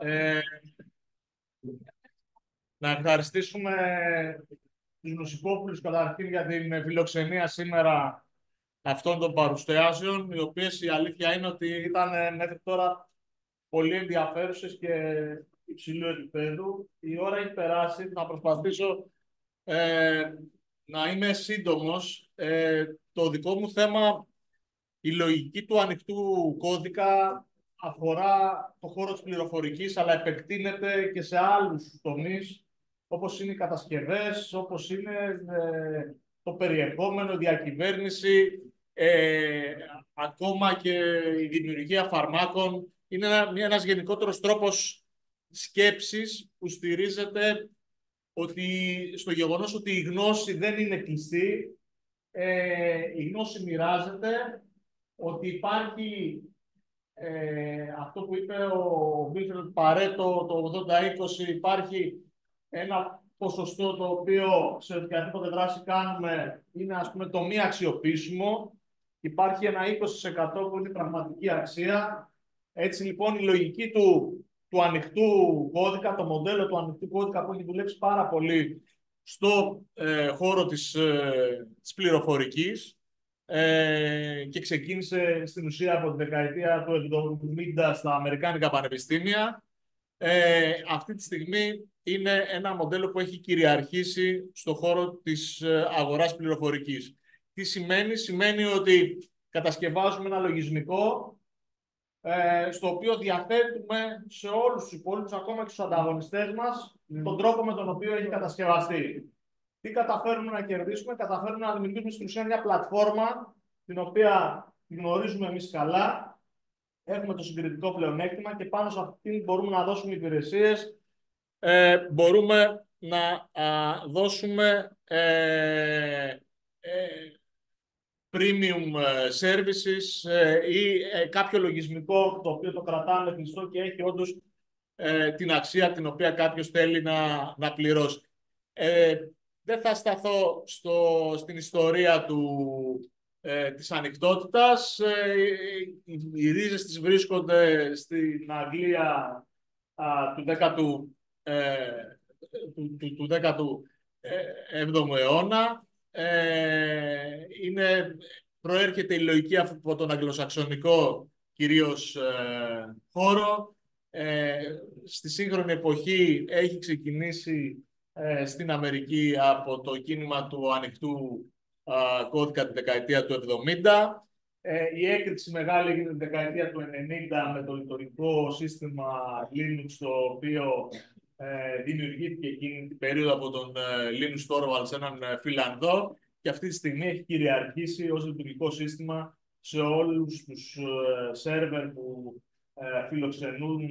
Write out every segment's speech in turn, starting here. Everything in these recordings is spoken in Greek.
Ε, να ευχαριστήσουμε τους Μουσικόπουλους καταρχήν για την φιλοξενία σήμερα αυτών των παρουσιάσεων, οι οποίες η αλήθεια είναι ότι ήταν μέχρι τώρα πολύ ενδιαφέρουσες και υψηλού επίπεδου. Η ώρα έχει περάσει, να προσπαθήσω να είμαι σύντομος. Το δικό μου θέμα, η λογική του ανοιχτού κώδικα, αφορά το χώρο της πληροφορικής, αλλά επεκτείνεται και σε άλλους τομείς, όπως είναι οι κατασκευές, όπως είναι το περιεχόμενο, η διακυβέρνηση, ακόμα και η δημιουργία φαρμάκων. Είναι ένας γενικότερος τρόπος σκέψης που στηρίζεται στο γεγονός ότι η γνώση δεν είναι κλειστή, η γνώση μοιράζεται, ότι υπάρχει αυτό που είπε ο Βίλφρεντ Παρέτο, το 80-20, υπάρχει ένα ποσοστό το οποίο σε οποιαδήποτε δράση κάνουμε είναι, ας πούμε, το μη αξιοποιήσιμο. Υπάρχει ένα 20% που είναι πραγματική αξία. Έτσι λοιπόν η λογική του ανοιχτού κώδικα, το μοντέλο του ανοιχτού κώδικα που έχει δουλέψει πάρα πολύ στο χώρο της πληροφορικής, και ξεκίνησε στην ουσία από τη δεκαετία του 70 στα Αμερικάνικα πανεπιστήμια. Αυτή τη στιγμή είναι ένα μοντέλο που έχει κυριαρχήσει στον χώρο της αγοράς πληροφορικής. Τι σημαίνει? Σημαίνει ότι κατασκευάζουμε ένα λογισμικό στο οποίο διαθέτουμε σε όλους τους υπόλοιπους, ακόμα και στους ανταγωνιστές μας, τον τρόπο με τον οποίο έχει κατασκευαστεί. Τι καταφέρουμε να κερδίσουμε? Καταφέρουμε να δημιουργήσουμε στην ουσία μια πλατφόρμα την οποία γνωρίζουμε εμείς καλά, έχουμε το συγκριτικό πλεονέκτημα και πάνω σε αυτήν μπορούμε να δώσουμε υπηρεσίες, μπορούμε να δώσουμε premium services ή κάποιο λογισμικό το οποίο το κρατάμε κλειστό και έχει όντως την αξία την οποία κάποιος θέλει να πληρώσει. Δεν θα σταθώ στην ιστορία της ανοιχτότητας. Οι ρίζες της βρίσκονται στην Αγγλία του 17ου αιώνα. Προέρχεται η λογική από τον αγγλοσαξονικό κυρίως χώρο. Στη σύγχρονη εποχή έχει ξεκινήσει στην Αμερική από το κίνημα του ανοιχτού κώδικα τη δεκαετία του 70. Η έκρηξη μεγάλη έγινε τη δεκαετία του 90 με το λειτουργικό σύστημα Linux, το οποίο δημιουργήθηκε εκείνη την περίοδο από τον Linus Torvalds, έναν Φιλανδό, και αυτή τη στιγμή έχει κυριαρχήσει ως λειτουργικό σύστημα σε όλους τους σερβερ που φιλοξενούν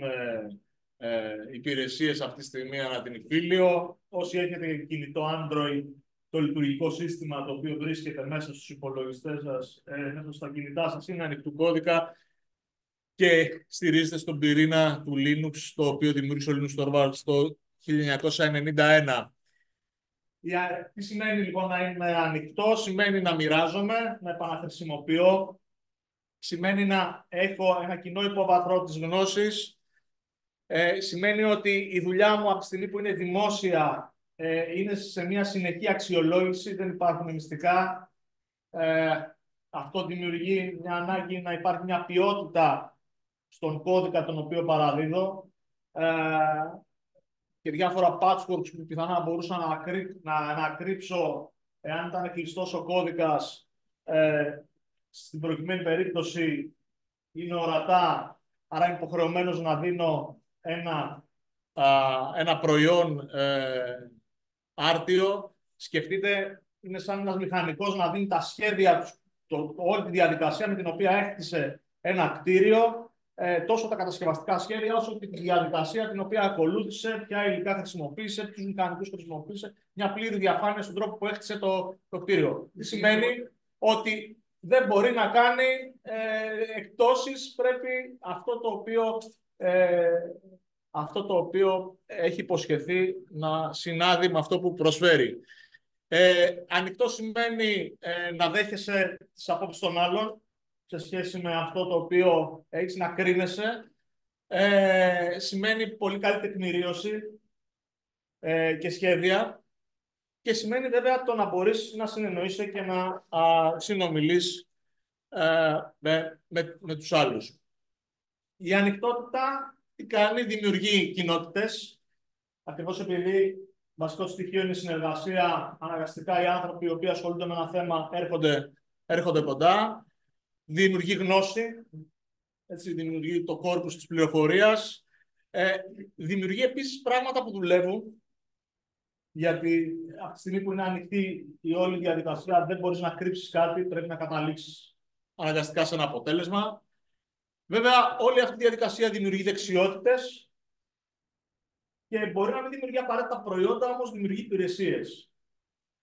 υπηρεσίες αυτή τη στιγμή ανά την Ιφίλιο. Όσοι έχετε κινητό Android, το λειτουργικό σύστημα το οποίο βρίσκεται μέσα στους υπολογιστές σας, μέσα στα κινητά σας, είναι ανοιχτού κώδικα και στηρίζεται στον πυρήνα του Linux, το οποίο δημιούργησε ο Linus Torvalds το 1991. Τι σημαίνει λοιπόν να είμαι ανοιχτό? Σημαίνει να μοιράζομαι, να επαναχρησιμοποιώ, σημαίνει να έχω ένα κοινό υποβαθρό της γνώσης, σημαίνει ότι η δουλειά μου από τη στιγμή που είναι δημόσια είναι σε μια συνεχή αξιολόγηση, δεν υπάρχουν μυστικά. Αυτό δημιουργεί μια ανάγκη να υπάρχει μια ποιότητα στον κώδικα τον οποίο παραδίδω, και διάφορα patchworks που πιθανά μπορούσα να κρύψω εάν ήταν κλειστός ο κώδικας, στην προκειμένη περίπτωση είναι ορατά, άρα είμαι υποχρεωμένος να δίνω ένα προϊόν άρτιο. Σκεφτείτε, είναι σαν ένας μηχανικός να δίνει τα σχέδια, όλη τη διαδικασία με την οποία έκτισε ένα κτίριο, τόσο τα κατασκευαστικά σχέδια, όσο και τη διαδικασία την οποία ακολούθησε, ποια υλικά χρησιμοποίησε, ποιους μηχανικούς χρησιμοποίησε, μια πλήρη διαφάνεια στον τρόπο που έκτισε το κτίριο. Τι σημαίνει? Ότι δεν μπορεί να κάνει εκτόσεις, πρέπει αυτό το οποίο έχει υποσχεθεί να συνάδει με αυτό που προσφέρει. Ανοιχτό σημαίνει να δέχεσαι τις απόψεις των άλλων σε σχέση με αυτό το οποίο έχεις να κρίνεσαι. σημαίνει πολύ καλή τεκμηρίωση και σχέδια και σημαίνει βέβαια το να μπορείς να συνεννοείσαι και να συνομιλείς με τους άλλους. Η ανοιχτότητα τι κάνει, δημιουργεί κοινότητες, ακριβώς επειδή βασικό στοιχείο είναι η συνεργασία, αναγκαστικά οι άνθρωποι οι οποίοι ασχολούνται με ένα θέμα έρχονται κοντά, δημιουργεί γνώση, έτσι, δημιουργεί το κόρπους της πληροφορίας, δημιουργεί επίσης πράγματα που δουλεύουν, γιατί από τη στιγμή που είναι ανοιχτή η όλη διαδικασία δεν μπορείς να κρύψεις κάτι, πρέπει να καταλήξεις αναγκαστικά σε ένα αποτέλεσμα. Βέβαια, όλη αυτή η διαδικασία δημιουργεί δεξιότητες και μπορεί να μην δημιουργεί απαραίτητα προϊόντα, όμως δημιουργεί υπηρεσίες.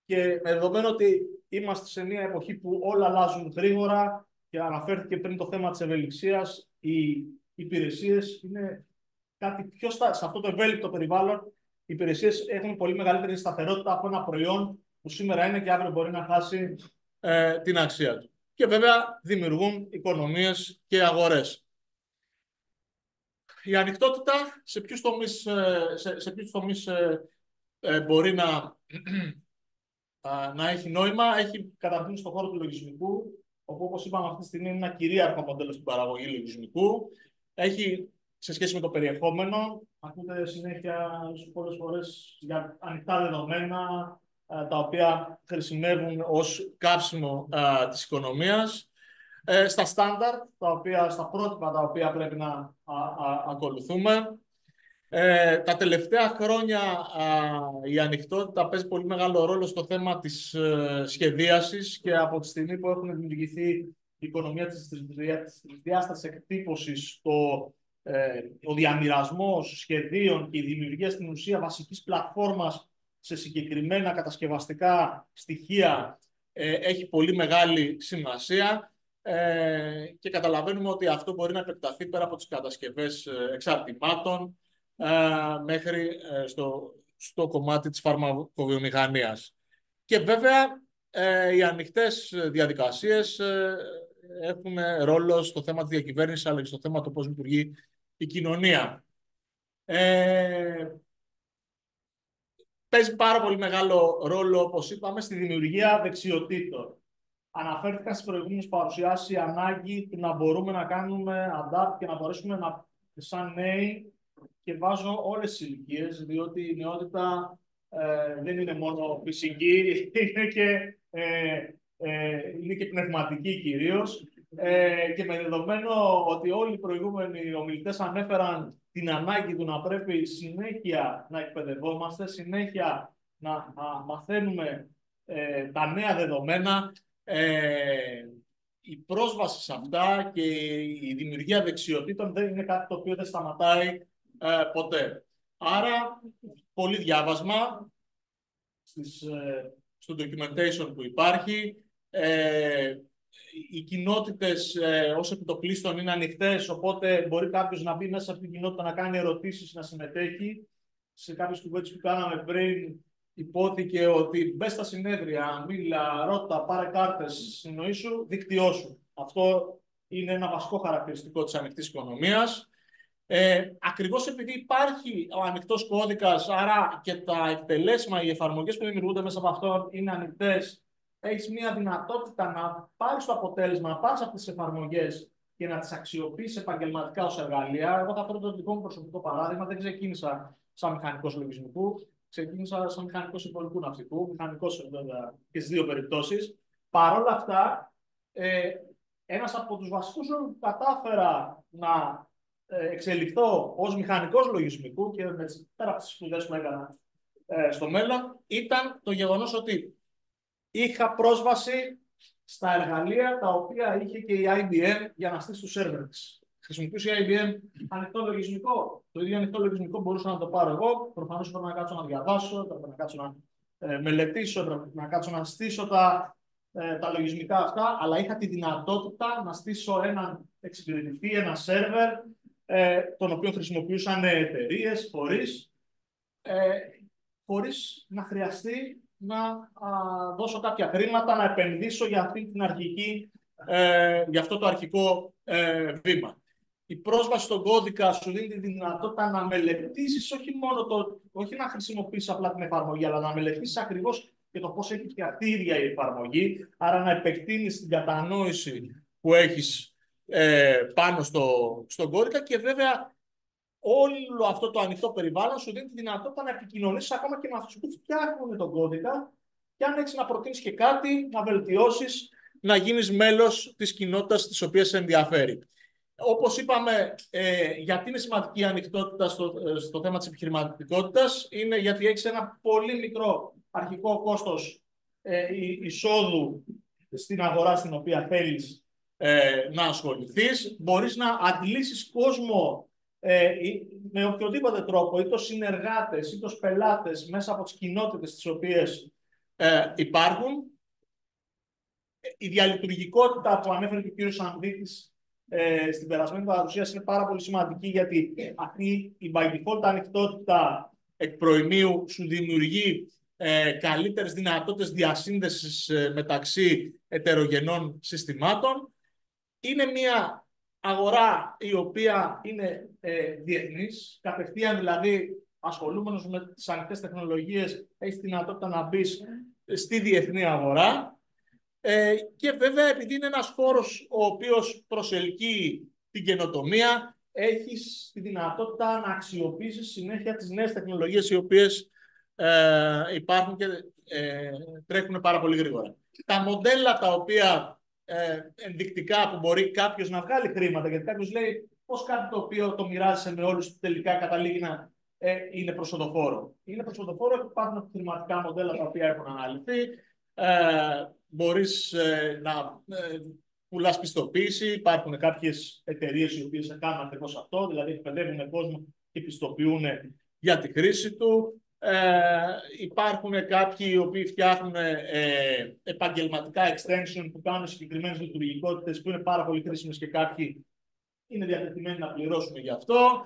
Και με δεδομένο ότι είμαστε σε μια εποχή που όλα αλλάζουν γρήγορα και αναφέρθηκε πριν το θέμα της ευελιξίας, οι υπηρεσίες είναι κάτι πιο σε αυτό το ευέλικτο περιβάλλον. Οι υπηρεσίες έχουν πολύ μεγαλύτερη σταθερότητα από ένα προϊόν που σήμερα είναι και αύριο μπορεί να χάσει την αξία του. Και βέβαια δημιουργούν οικονομίες και αγορές. Η ανοιχτότητα σε ποιους τομείς μπορεί να έχει νόημα, έχει καταρχήν στον χώρο του λογισμικού, όπου όπως είπαμε αυτή τη στιγμή είναι ένα κυρίαρχο μοντέλο στην παραγωγή λογισμικού. Έχει σε σχέση με το περιεχόμενο, ακούτε συνέχεια πολλές φορές για ανοιχτά δεδομένα, τα οποία χρησιμεύουν ως καύσιμο της οικονομίας. Στα στάνταρ, στα πρότυπα τα οποία πρέπει να ακολουθούμε. Τα τελευταία χρόνια η ανοιχτότητα παίζει πολύ μεγάλο ρόλο στο θέμα της σχεδίασης και από τη στιγμή που έχουν δημιουργηθεί η οικονομία της τρισδιάστασης εκτύπωσης, ο διαμοιρασμός σχεδίων και η δημιουργία στην ουσία βασικής πλατφόρμας σε συγκεκριμένα κατασκευαστικά στοιχεία έχει πολύ μεγάλη σημασία. Και καταλαβαίνουμε ότι αυτό μπορεί να επεκταθεί πέρα από τις κατασκευές εξαρτημάτων μέχρι στο κομμάτι της φαρμακοβιομηχανίας. Και βέβαια οι ανοιχτές διαδικασίες έχουν ρόλο στο θέμα της διακυβέρνησης αλλά και στο θέμα το πώς λειτουργεί η κοινωνία. Παίζει πάρα πολύ μεγάλο ρόλο, όπως είπαμε, στη δημιουργία δεξιοτήτων. Αναφέρθηκα στις προηγούμενες παρουσιάσεις η ανάγκη του να μπορούμε να κάνουμε adapt και να μπορέσουμε να, σαν νέοι, και βάζω όλες τις ηλικίες, διότι η νεότητα δεν είναι μόνο φυσική, είναι και πνευματική κυρίως. Και με δεδομένο ότι όλοι οι προηγούμενοι ομιλητές ανέφεραν την ανάγκη του να πρέπει συνέχεια να εκπαιδευόμαστε, συνέχεια να μαθαίνουμε τα νέα δεδομένα, η πρόσβαση σε αυτά και η δημιουργία δεξιοτήτων δεν είναι κάτι το οποίο δεν σταματάει ποτέ. Άρα, πολύ διάβασμα στο documentation που υπάρχει. Οι κοινότητες ως επιτοπλίστων είναι ανοιχτές, οπότε μπορεί κάποιος να μπει μέσα από την κοινότητα, να κάνει ερωτήσεις, να συμμετέχει. Σε κάποιες κουβέντες που κάναμε πριν, υπόθηκε ότι μπες στα συνέδρια, μίλα, ρώτα, πάρε κάρτες, συνοήσου, δικτυώσου. Αυτό είναι ένα βασικό χαρακτηριστικό της ανοιχτής οικονομίας. Ακριβώς επειδή υπάρχει ο ανοιχτός κώδικας, άρα και τα εκτελέσματα, οι εφαρμογές που δημιουργούνται μέσα από αυτό είναι ανοιχτές, έχεις μια δυνατότητα να πάρεις το αποτέλεσμα, να πάρεις αυτές τις εφαρμογές και να τις αξιοποιήσεις επαγγελματικά ως εργαλεία. Εγώ θα φέρω το δικό μου προσωπικό παράδειγμα. Δεν ξεκίνησα σαν μηχανικός λογισμικού, ξεκίνησα σαν μηχανικός υπολογικού ναυτικού, μηχανικός βέβαια και στις δύο περιπτώσεις. Παρ' όλα αυτά, ένας από τους βασικούς που κατάφερα να εξελιχθώ ως μηχανικός λογισμικού και πέρα από τις σπουδές που έκανα στο μέλλον, ήταν το γεγονός ότι είχα πρόσβαση στα εργαλεία τα οποία είχε και η IBM για να στήσει το σερβερ της. Χρησιμοποιούσε η IBM ανοιχτό λογισμικό. Το ίδιο ανοιχτό λογισμικό μπορούσα να το πάρω εγώ. Προφανώς έπρεπε να κάτσω να διαβάσω, έπρεπε να κάτσω να μελετήσω, έπρεπε να κάτσω να στήσω τα λογισμικά αυτά, αλλά είχα τη δυνατότητα να στήσω έναν εξυπηρετητή, ένα σερβερ, τον οποίο χρησιμοποιούσαν εταιρείες, χωρίς να χρειαστεί να δώσω κάποια χρήματα, να επενδύσω για αυτό το αρχικό βήμα. η πρόσβαση στον κώδικα σου δίνει τη δυνατότητα να μελετήσεις όχι να χρησιμοποιήσεις απλά την εφαρμογή, αλλά να μελετήσεις ακριβώς και το πώς έχει φτιαχτεί η ίδια η εφαρμογή, άρα να επεκτείνεις την κατανόηση που έχεις πάνω στον κώδικα και βέβαια όλο αυτό το ανοιχτό περιβάλλον σου δίνει τη δυνατότητα να επικοινωνήσεις ακόμα και με αυτούς που φτιάχνουν τον κώδικα και αν έχεις να προτείνεις και κάτι, να βελτιώσεις, να γίνεις μέλος της κοινότητας της οποίας σε ενδιαφέρει. Όπως είπαμε, γιατί είναι σημαντική η ανοιχτότητα στο θέμα της επιχειρηματικότητας, είναι γιατί έχεις ένα πολύ μικρό αρχικό κόστος εισόδου στην αγορά στην οποία θέλεις να ασχοληθείς. Μπορείς να αντλήσεις κόσμο με οποιοδήποτε τρόπο, είτε ως συνεργάτες, είτε ως πελάτες, μέσα από τις κοινότητες τις οποίες υπάρχουν. Η διαλειτουργικότητα που ανέφερε και ο κύριος Ανδρίτης στην περασμένη παρουσίαση είναι πάρα πολύ σημαντική, γιατί αυτή η by default ανοιχτότητα εκ προημίου σου δημιουργεί καλύτερες δυνατότητες διασύνδεσης μεταξύ ετερογενών συστημάτων. Είναι μια αγορά η οποία είναι διεθνής, κατευθείαν δηλαδή ασχολούμενος με τις ανοιχτές τεχνολογίες, έχεις τη δυνατότητα να μπεις στη διεθνή αγορά. Και βέβαια, επειδή είναι ένας χώρος ο οποίος προσελκύει την καινοτομία, έχεις τη δυνατότητα να αξιοποιήσεις συνέχεια τις νέες τεχνολογίες οι οποίες υπάρχουν και τρέχουν πάρα πολύ γρήγορα. Τα μοντέλα τα οποία ενδεικτικά που μπορεί κάποιος να βγάλει χρήματα, γιατί κάποιος λέει πώς κάτι το οποίο το μοιράζεσαι με όλους τελικά καταλήγει να είναι προσοδοφόρο. Είναι προσοδοφόρο, υπάρχουν επιχειρηματικά μοντέλα τα οποία έχουν αναλυθεί. Μπορείς να πουλάς πιστοποίηση. Υπάρχουν κάποιες εταιρείες οι οποίες κάνουν ακριβώς αυτό, δηλαδή εκπαιδεύουν κόσμο και πιστοποιούν για τη χρήση του. Υπάρχουν κάποιοι οι οποίοι φτιάχνουν επαγγελματικά extension που κάνουν συγκεκριμένες λειτουργικότητες που είναι πάρα πολύ χρήσιμες και κάποιοι είναι διατεθειμένοι να πληρώσουν γι' αυτό.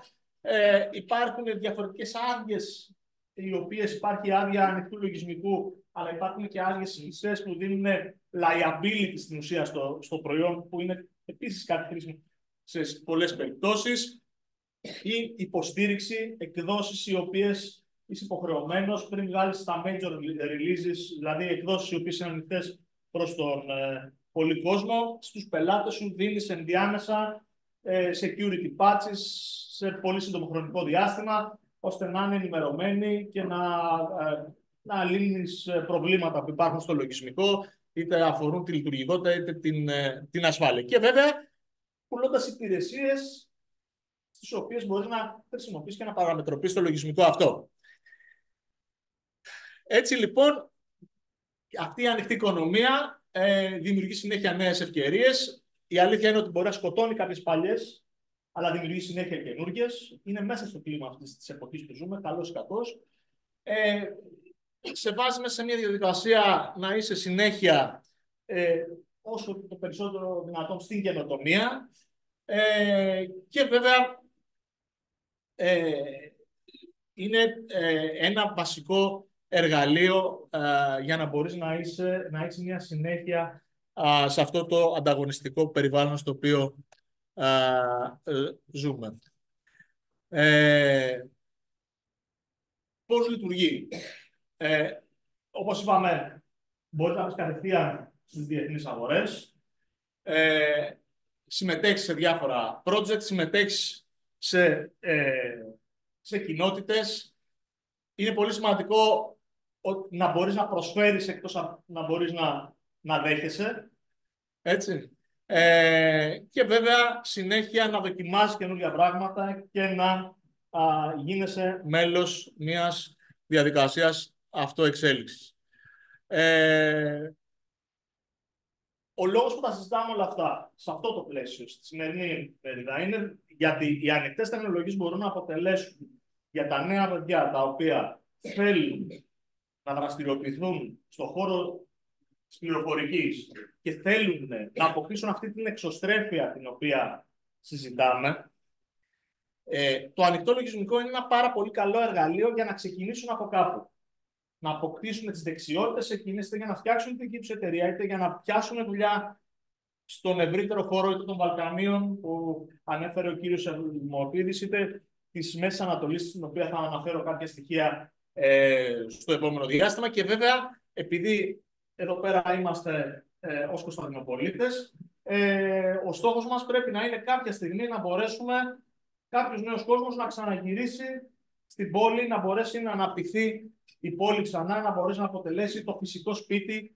Υπάρχουν διαφορετικές άδειες, οι οποίες υπάρχει άδεια ανοιχτού λογισμικού, αλλά υπάρχουν και άδειες ληστές που δίνουν liability στην ουσία στο προϊόν, που είναι επίσης κάτι χρήσιμο σε πολλές περιπτώσεις. Ή υποστήριξη, εκδόσεις οι οποίες είσαι υποχρεωμένος πριν βγάλεις τα major releases, δηλαδή εκδόσεις οι οποίες είναι ανοιχτές προς τον πολύ κόσμο, στους πελάτες σου δίνεις ενδιάμεσα security patches σε πολύ σύντομο χρονικό διάστημα, ώστε να είναι ενημερωμένοι και να λύνεις προβλήματα που υπάρχουν στο λογισμικό, είτε αφορούν τη λειτουργικότητα, είτε την ασφάλεια. Και βέβαια, πουλώντας υπηρεσίες στις οποίες μπορείς να χρησιμοποιήσεις και να παραμετροποιήσεις το λογισμικό αυτό. Έτσι λοιπόν, αυτή η ανοιχτή οικονομία δημιουργεί συνέχεια νέες ευκαιρίες. Η αλήθεια είναι ότι μπορεί να σκοτώνει κάποιες παλιές, αλλά δημιουργεί συνέχεια καινούργιες. Είναι μέσα στο κλίμα αυτής της εποχής που ζούμε, καλός ή κακός. Σε βάζει μέσα σε μια διαδικασία να είσαι συνέχεια όσο το περισσότερο δυνατόν στην καινοτομία. Και βέβαια είναι ένα βασικό εργαλείο για να μπορείς να έχεις μια συνέχεια σε αυτό το ανταγωνιστικό περιβάλλον στο οποίο ζούμε. Πώς λειτουργεί? Όπως είπαμε, μπορείς να πεις κατευθείαν στις διεθνείς αγορές. Συμμετέχεις σε διάφορα project, συμμετέχεις σε κοινότητες. Είναι πολύ σημαντικό να μπορείς να προσφέρεις εκτός από να μπορείς να δέχεσαι. Έτσι. Και βέβαια συνέχεια να δοκιμάζεις καινούργια πράγματα και να γίνεσαι μέλος μιας διαδικασίας αυτοεξέλιξης. Ο λόγος που τα συζητάμε όλα αυτά σε αυτό το πλαίσιο, στη σημερινή περίοδο, είναι γιατί οι ανοιχτές τεχνολογίες μπορούν να αποτελέσουν για τα νέα παιδιά τα οποία θέλουν να δραστηριοποιηθούν στον χώρο της πληροφορικής και θέλουν να αποκτήσουν αυτή την εξωστρέφεια την οποία συζητάμε. Το ανοιχτό λογισμικό είναι ένα πάρα πολύ καλό εργαλείο για να ξεκινήσουν από κάπου. Να αποκτήσουν τις δεξιότητες εκείνες, είτε για να φτιάξουν την δική τους εταιρεία, είτε για να πιάσουν δουλειά στον ευρύτερο χώρο είτε των Βαλκανίων που ανέφερε ο κύριος Δημοκίδης, είτε της Μέσης Ανατολής, στην οποία θα αναφέρω κάποια στοιχεία στο επόμενο διάστημα. Και βέβαια, επειδή εδώ πέρα είμαστε ως Κωνσταντινοπολίτες, ο στόχος μας πρέπει να είναι κάποια στιγμή να μπορέσουμε κάποιος νέος κόσμος να ξαναγυρίσει στην πόλη, να μπορέσει να αναπτυχθεί η πόλη ξανά, να μπορέσει να αποτελέσει το φυσικό σπίτι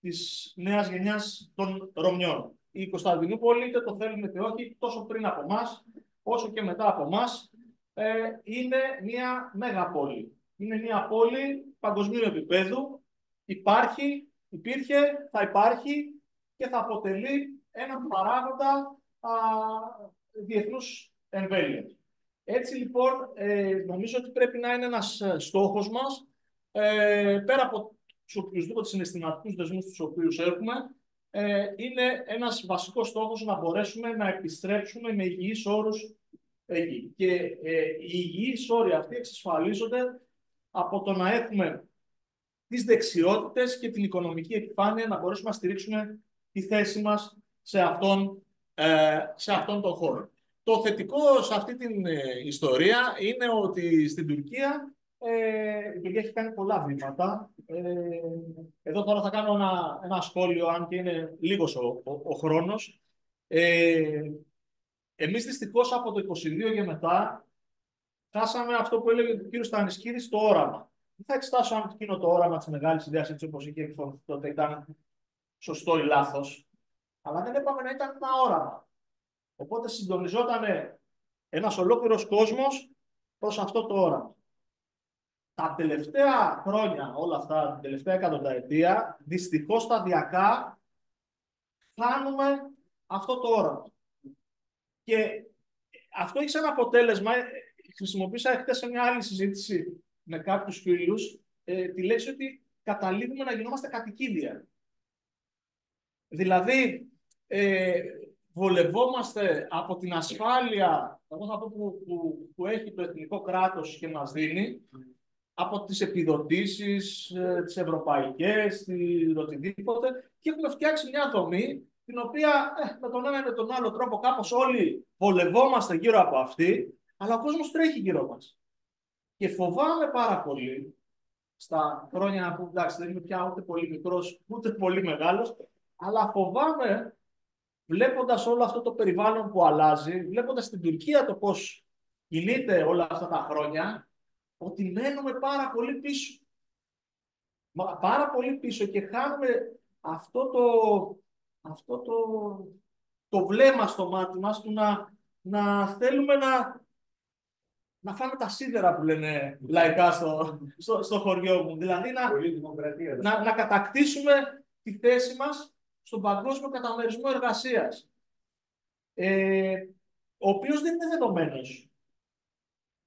της νέας γενιάς των Ρωμιών. Η Κωνσταντινούπολη, είτε το θέλουμε είτε όχι, τόσο πριν από εμάς, όσο και μετά από εμάς, είναι μια μέγα πόλη. Είναι μια πόλη παγκοσμίου επίπεδου. Υπήρχε, θα υπάρχει και θα αποτελεί έναν παράγοντα διεθνούς εμβέλειας. Έτσι λοιπόν, νομίζω ότι πρέπει να είναι ένας στόχος μας, πέρα από τους οποιουσδήποτε συναισθηματικούς δεσμούς τους οποίους έχουμε, είναι ένας βασικός στόχος να μπορέσουμε να επιστρέψουμε με υγιείς όρους εκεί. Και οι υγιείς όροι αυτοί εξασφαλίζονται από το να έχουμε τις δεξιότητες και την οικονομική επιφάνεια να μπορέσουμε να στηρίξουμε τη θέση μας σε αυτόν τον χώρο. Το θετικό σε αυτή την ιστορία είναι ότι στην Τουρκία η Τουρκία έχει κάνει πολλά βήματα. Εδώ τώρα θα κάνω ένα σχόλιο, αν και είναι λίγος ο χρόνος. Εμείς δυστυχώς από το 22 και μετά χάσαμε αυτό που έλεγε ο κ. Στανισκίδης, το όραμα. Δεν θα εξετάσω αν εκείνο το όραμα της μεγάλης ιδέας, έτσι όπως είχε εκφωνηθεί τότε, ήταν σωστό ή λάθος. Αλλά δεν είπαμε να ήταν ένα όραμα. Οπότε συντονιζόταν ένας ολόκληρος κόσμος προς αυτό το όραμα. Τα τελευταία χρόνια, όλα αυτά, την τελευταία εκατονταετία, δυστυχώς σταδιακά χάνουμε αυτό το όραμα. Και αυτό έχει σαν αποτέλεσμα, χρησιμοποίησα χθες σε μια άλλη συζήτηση με κάποιους φίλους, τη λέξη ότι καταλήγουμε να γινόμαστε κατοικίδια. Δηλαδή, βολευόμαστε από την ασφάλεια, εγώ θα πω, που έχει το εθνικό κράτος και μας δίνει, από τις επιδοτήσεις, τις ευρωπαϊκές, οτιδήποτε, και έχουμε φτιάξει μια δομή την οποία με τον ένα ή με τον άλλο τρόπο κάπως όλοι βολευόμαστε γύρω από αυτή, αλλά ο κόσμος τρέχει γύρω μας. Και φοβάμαι πάρα πολύ, στα χρόνια που εντάξει, δεν είμαι πια ούτε πολύ μικρός, ούτε πολύ μεγάλος, αλλά φοβάμαι, βλέποντας όλο αυτό το περιβάλλον που αλλάζει, βλέποντας την Τουρκία το πώς κινείται όλα αυτά τα χρόνια, ότι μένουμε πάρα πολύ πίσω. Πάρα πολύ πίσω και χάνουμε αυτό το βλέμμα στο μάτι μας του να θέλουμε να φάμε τα σίδερα που λένε λαϊκά στο χωριό μου. Δηλαδή να κατακτήσουμε τη θέση μας στον παγκόσμιο καταμερισμό εργασίας, ο οποίος δεν είναι δεδομένος.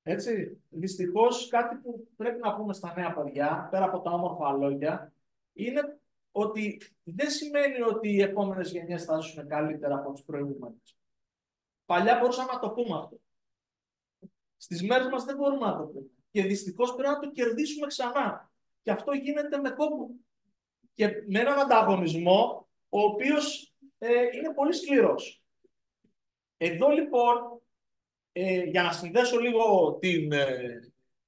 Έτσι, δυστυχώς κάτι που πρέπει να πούμε στα νέα παιδιά, πέρα από τα όμορφα λόγια, είναι ότι δεν σημαίνει ότι οι επόμενες γενιές θα ζήσουν καλύτερα από τις προηγούμενες. Παλιά μπορούσαμε να το πούμε αυτό. Στις μέρες μας δεν μπορούμε να το πούμε. Και δυστυχώς πρέπει να το κερδίσουμε ξανά. Και αυτό γίνεται με κόπο. Και με έναν ανταγωνισμό, ο οποίος είναι πολύ σκληρός. Εδώ λοιπόν, για να συνδέσω λίγο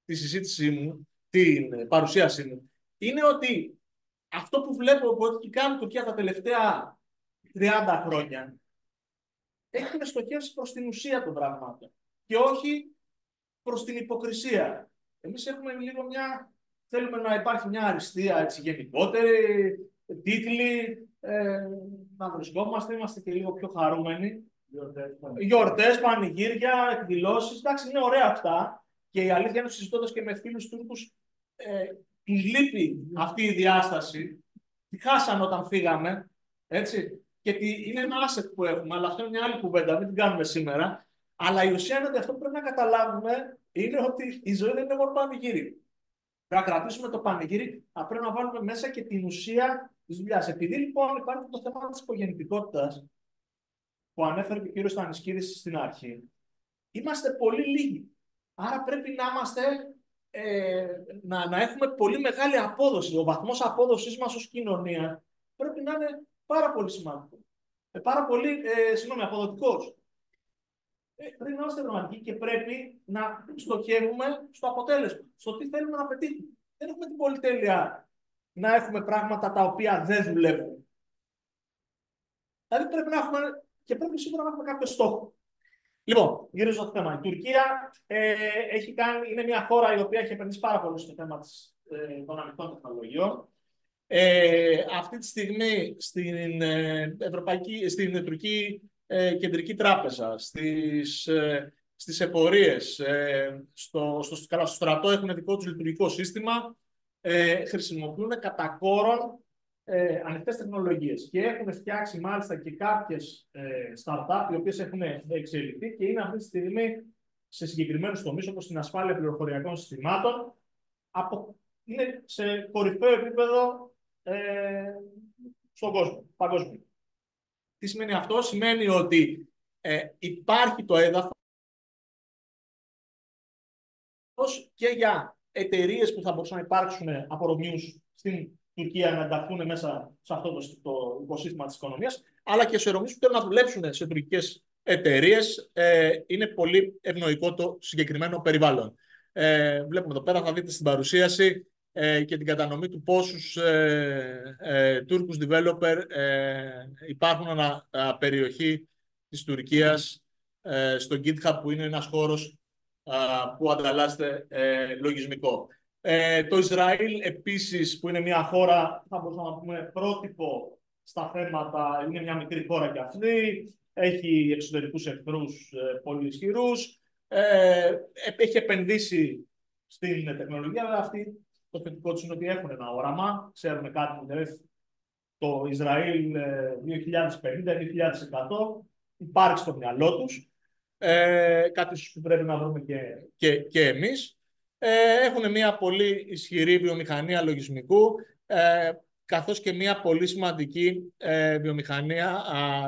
τη συζήτησή μου, την παρουσίασή μου, είναι ότι αυτό που βλέπω που έχει κάνει η Τουρκία τα τελευταία 30 χρόνια έχει στοχεύσει προς την ουσία των πραγμάτων και όχι προς την υποκρισία. Εμείς έχουμε λίγο θέλουμε να υπάρχει μια αριστεία έτσι, γενικότερη, τίτλοι, να βρισκόμαστε, είμαστε και λίγο πιο χαρούμενοι. Γιορτές, πανηγύρια, εκδηλώσεις, εντάξει, είναι ωραία αυτά. Και η αλήθεια είναι, συζητώντας και με φίλους Τούρκους, τους λείπει αυτή η διάσταση. Τη χάσανε όταν φύγαμε, έτσι. Και είναι ένα asset που έχουμε, αλλά αυτό είναι μια άλλη κουβέντα, μην την κάνουμε σήμερα. Αλλά η ουσία είναι ότι αυτό που πρέπει να καταλάβουμε είναι ότι η ζωή δεν είναι μόνο πανηγύρι. Πρέπει να κρατήσουμε το πανηγύρι, αλλά πρέπει να βάλουμε μέσα και την ουσία της δουλειάς. Επειδή λοιπόν υπάρχει το θέμα της υπογεννητικότητας, που ανέφερε και ο κύριος Στανισκίδης στην αρχή, είμαστε πολύ λίγοι. Άρα πρέπει να έχουμε πολύ μεγάλη απόδοση. Ο βαθμός απόδοσης μας ως κοινωνία πρέπει να είναι πάρα πολύ σημαντικό. πάρα πολύ αποδοτικός. Πρέπει να είμαστε πραγματικοί και πρέπει να στοχεύουμε στο αποτέλεσμα, στο τι θέλουμε να πετύχουμε. Δεν έχουμε την πολυτέλεια να έχουμε πράγματα τα οποία δεν δουλεύουν. Δηλαδή πρέπει να έχουμε και πρέπει σίγουρα να έχουμε κάποιο στόχο. Λοιπόν, γύρω στο θέμα. Η Τουρκία είναι μια χώρα η οποία έχει επενδύσει πάρα πολύ στο θέμα των ανοιχτών τεχνολογιών. Αυτή τη στιγμή στην Τουρκική Κεντρική Τράπεζα, στις εφορίες, στο στρατό έχουν δικό τους λειτουργικό σύστημα, χρησιμοποιούν κατά κόρον ανοιχτές τεχνολογίες και έχουν φτιάξει μάλιστα και κάποιες startup οι οποίες έχουν εξελιχθεί και είναι αυτή τη στιγμή σε συγκεκριμένους τομείς όπως την ασφάλεια πληροφοριακών συστημάτων, είναι σε κορυφαίο επίπεδο στον κόσμο, παγκόσμιο. Τι σημαίνει αυτό? Σημαίνει ότι υπάρχει το έδαφος και για εταιρείες που θα μπορούσαν να υπάρξουν από Ρωμιούς στην Τουρκία να ενταχθούν μέσα σε αυτό το οικοσύστημα της οικονομίας, αλλά και σε Ρωμιούς που θέλουν να δουλέψουν σε τουρκικές εταιρείες. Είναι πολύ ευνοϊκό το συγκεκριμένο περιβάλλον. Βλέπουμε εδώ πέρα, θα δείτε στην παρουσίαση και την κατανομή του πόσους Τούρκους developer υπάρχουν ανά περιοχή της Τουρκίας στο GitHub, που είναι ένας χώρος που ανταλλάσσεται λογισμικό. Το Ισραήλ επίσης, που είναι μια χώρα, θα μπορούσαμε να πούμε, πρότυπο στα θέματα, είναι μια μικρή χώρα και αυτή, έχει εξωτερικούς εχθρούς πολύ ισχυρούς, έχει επενδύσει στην τεχνολογία, αλλά αυτή το θετικό τους είναι ότι έχουν ένα όραμα, ξέρουν κάτι, δηλαδή το Ισραήλ 2050-2100 υπάρχει στο μυαλό τους, κάτι που πρέπει να βρούμε και εμείς. Έχουν μια πολύ ισχυρή βιομηχανία λογισμικού, καθώς και μια πολύ σημαντική βιομηχανία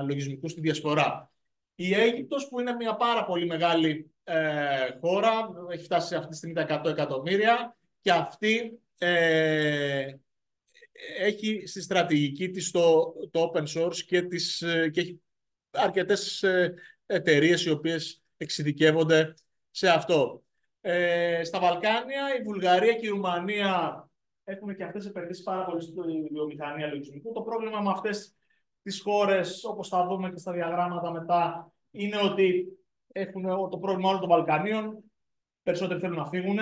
λογισμικού στη διασπορά. Η Αίγυπτος, που είναι μια πάρα πολύ μεγάλη χώρα, έχει φτάσει αυτή τη στιγμή τα 100 εκατομμύρια και αυτή έχει στη στρατηγική της το open source και έχει αρκετές εταιρείες οι οποίες εξειδικεύονται σε αυτό. Στα Βαλκάνια, η Βουλγαρία και η Ρουμανία έχουν και αυτές επενδύσει πάρα πολύ στη βιομηχανία λογισμικού. Το πρόβλημα με αυτές τις χώρες, όπως θα δούμε και στα διαγράμματα μετά, είναι ότι έχουν το πρόβλημα όλων των Βαλκανίων. Περισσότεροι θέλουν να φύγουν,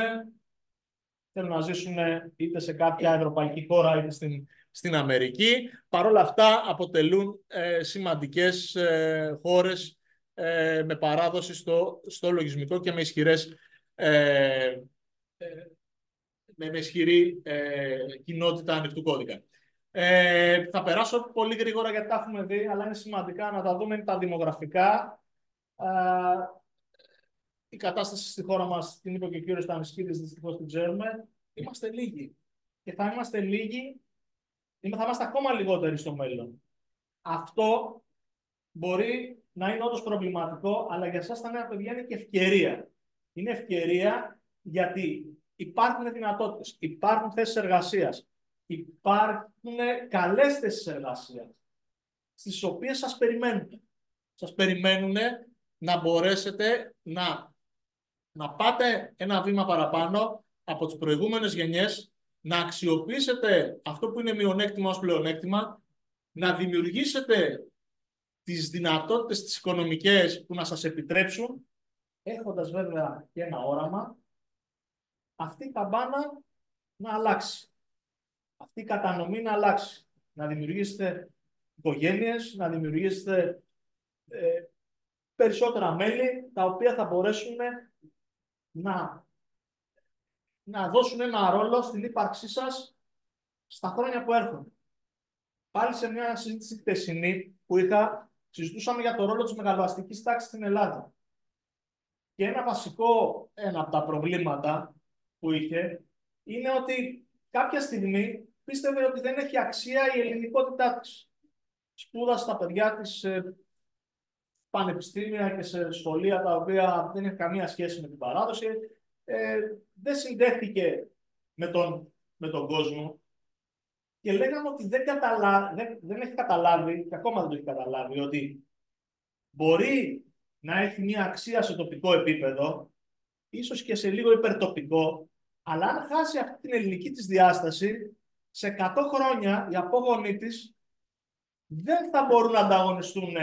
θέλουν να ζήσουν είτε σε κάποια ευρωπαϊκή χώρα είτε στην Αμερική. Παρ' όλα αυτά αποτελούν σημαντικές χώρες με παράδοση στο λογισμικό και με ισχυρή κοινότητα ανοιχτού κώδικα. Θα περάσω πολύ γρήγορα γιατί τα έχουμε δει, αλλά είναι σημαντικά να τα δούμε τα δημογραφικά. Η κατάσταση στη χώρα μας, την είπε και ο κύριος Στανισκίδης, δυστυχώς την ξέρουμε. Είμαστε λίγοι. Και θα είμαστε λίγοι, θα είμαστε ακόμα λιγότεροι στο μέλλον. Αυτό μπορεί να είναι όντως προβληματικό, αλλά για εσάς τα νέα παιδιά είναι και ευκαιρία. Είναι ευκαιρία γιατί υπάρχουν δυνατότητες, υπάρχουν θέσεις εργασίας, υπάρχουν καλές θέσεις εργασίας, στις οποίες σας περιμένουν. Σας περιμένουν να μπορέσετε να πάτε ένα βήμα παραπάνω από τις προηγούμενες γενιές, να αξιοποιήσετε αυτό που είναι μειονέκτημα ως πλεονέκτημα, να δημιουργήσετε τις δυνατότητες τις οικονομικές που να σας επιτρέψουν, έχοντας βέβαια και ένα όραμα, αυτή η καμπάνα να αλλάξει. Αυτή η κατανομή να αλλάξει. Να δημιουργήσετε οικογένειες, να δημιουργήσετε περισσότερα μέλη, τα οποία θα μπορέσουν να δώσουν ένα ρόλο στην ύπαρξή σας στα χρόνια που έρχονται. Πάλι σε μια συζήτηση χτεσινή που συζητούσαμε για το ρόλο της μεγαλοαστικής τάξης στην Ελλάδα. Και ένα από τα προβλήματα που είχε είναι ότι κάποια στιγμή πίστευε ότι δεν έχει αξία η ελληνικότητά της. Σπούδασε τα παιδιά της σε πανεπιστήμια και σε σχολεία τα οποία δεν έχουν καμία σχέση με την παράδοση. Δεν συνδέθηκε με τον κόσμο. και λέγαμε ότι δεν έχει καταλάβει, και ακόμα δεν το έχει καταλάβει, ότι μπορεί να έχει μια αξία σε τοπικό επίπεδο, ίσως και σε λίγο υπερτοπικό, αλλά αν χάσει αυτή την ελληνική της διάσταση, σε 100 χρόνια οι απόγονοί της δεν θα μπορούν να ανταγωνιστούν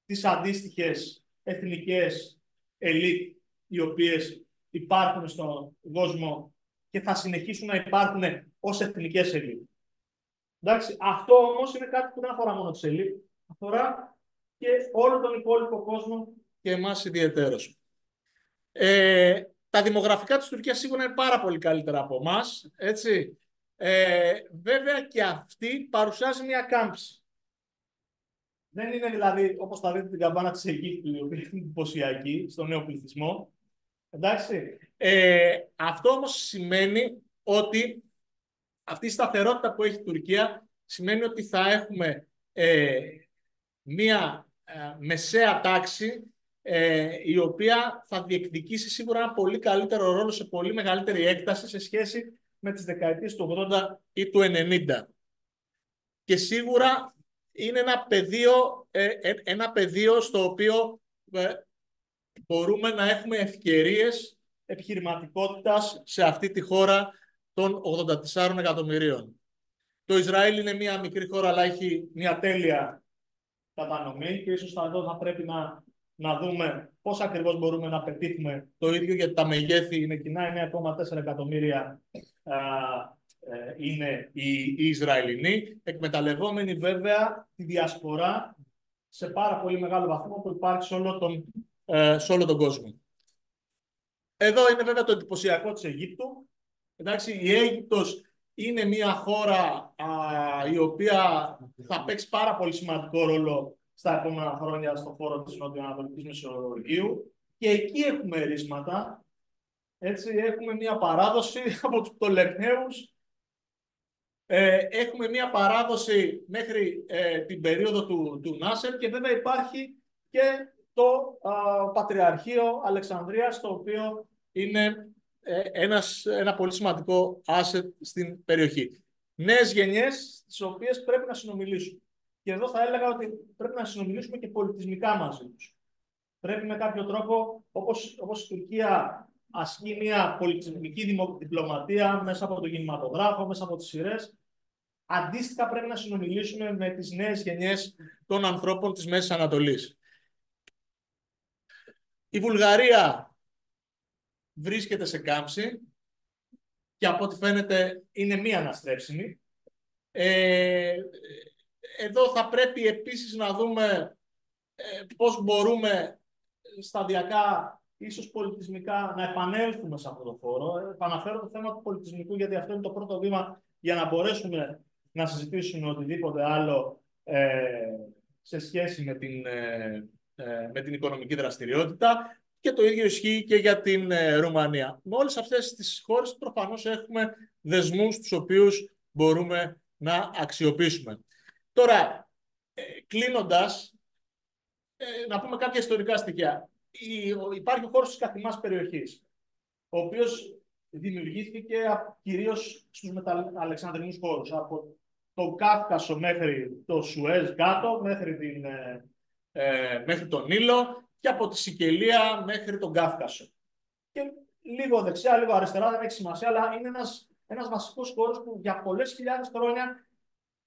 τις αντίστοιχες εθνικές ελίτ οι οποίες υπάρχουν στον κόσμο και θα συνεχίσουν να υπάρχουν ως εθνικές ελίτ. Εντάξει, αυτό όμως είναι κάτι που δεν αφορά μόνο τις ελίτ, αφορά και όλο τον υπόλοιπο κόσμο και εμάς ιδιαιτέρως. Τα δημογραφικά της Τουρκίας σίγουρα είναι πάρα πολύ καλύτερα από εμάς, έτσι. Βέβαια και αυτή παρουσιάζει μια κάμψη. Δεν είναι δηλαδή, όπως θα δείτε την καμπάνα της Αιγύπτου, η οποία είναι εντυπωσιακή στον νέο πληθυσμό. Εντάξει. Αυτό όμως σημαίνει ότι αυτή η σταθερότητα που έχει η Τουρκία σημαίνει ότι θα έχουμε μία μεσαία τάξη η οποία θα διεκδικήσει σίγουρα ένα πολύ καλύτερο ρόλο σε πολύ μεγαλύτερη έκταση σε σχέση με τις δεκαετίες του 80 ή του 90. Και σίγουρα είναι ένα πεδίο στο οποίο μπορούμε να έχουμε ευκαιρίες επιχειρηματικότητας σε αυτή τη χώρα των 84 εκατομμυρίων. Το Ισραήλ είναι μια μικρή χώρα, αλλά έχει μια τέλεια κατανομή και ίσως εδώ θα πρέπει να δούμε πώς ακριβώς μπορούμε να πετύχουμε το ίδιο, γιατί τα μεγέθη είναι κοινά, 9,4 εκατομμύρια είναι οι Ισραηλινοί, εκμεταλλευόμενοι βέβαια τη διασπορά σε πάρα πολύ μεγάλο βαθμό που υπάρχει σε όλο τον κόσμο. Εδώ είναι βέβαια το εντυπωσιακό της Αιγύπτου. Εντάξει, η Αίγυπτος είναι μια χώρα η οποία θα παίξει πάρα πολύ σημαντικό ρόλο στα επόμενα χρόνια στον χώρο της Νοτιοανατολικής Μεσολογγίου και εκεί έχουμε ρίσματα. Έτσι, έχουμε μια παράδοση από τους Πτολεμαίους. Έχουμε μια παράδοση μέχρι την περίοδο του Νάσερ και βέβαια υπάρχει και το Πατριαρχείο Αλεξανδρίας, το οποίο είναι ένα πολύ σημαντικό asset στην περιοχή. Νέες γενιές, τις οποίες πρέπει να συνομιλήσουμε. Και εδώ θα έλεγα ότι πρέπει να συνομιλήσουμε και πολιτισμικά μαζί τους. Πρέπει με κάποιο τρόπο, όπως η Τουρκία ασκεί μια πολιτισμική διπλωματία μέσα από τον κινηματογράφο, μέσα από τις σειρές, αντίστοιχα πρέπει να συνομιλήσουμε με τις νέες γενιές των ανθρώπων της Μέσης Ανατολής. Η Βουλγαρία βρίσκεται σε κάμψη και από ό,τι φαίνεται είναι μη αναστρέψιμη. Εδώ θα πρέπει επίσης να δούμε πώς μπορούμε σταδιακά, ίσως πολιτισμικά, να επανέλθουμε σε αυτό το χώρο. Επαναφέρω το θέμα του πολιτισμικού, γιατί αυτό είναι το πρώτο βήμα για να μπορέσουμε να συζητήσουμε οτιδήποτε άλλο σε σχέση με την οικονομική δραστηριότητα. Και το ίδιο ισχύει και για την Ρουμανία. Με όλες αυτές τις χώρες προφανώς έχουμε δεσμούς τους οποίους μπορούμε να αξιοποιήσουμε. Τώρα, κλείνοντας, να πούμε κάποια ιστορικά στοιχεία. Υπάρχει ο χώρος της καθημάς περιοχής, ο οποίος δημιουργήθηκε κυρίως στους μεταλεξανδρινούς χώρους, από τον Κάφκασο μέχρι το Σουέζ κάτω, μέχρι τον Νείλο, και από τη Σικελία μέχρι τον Κάφκασο. Και λίγο δεξιά, λίγο αριστερά, δεν έχει σημασία, αλλά είναι ένας βασικός χώρος που για πολλές χιλιάδες χρόνια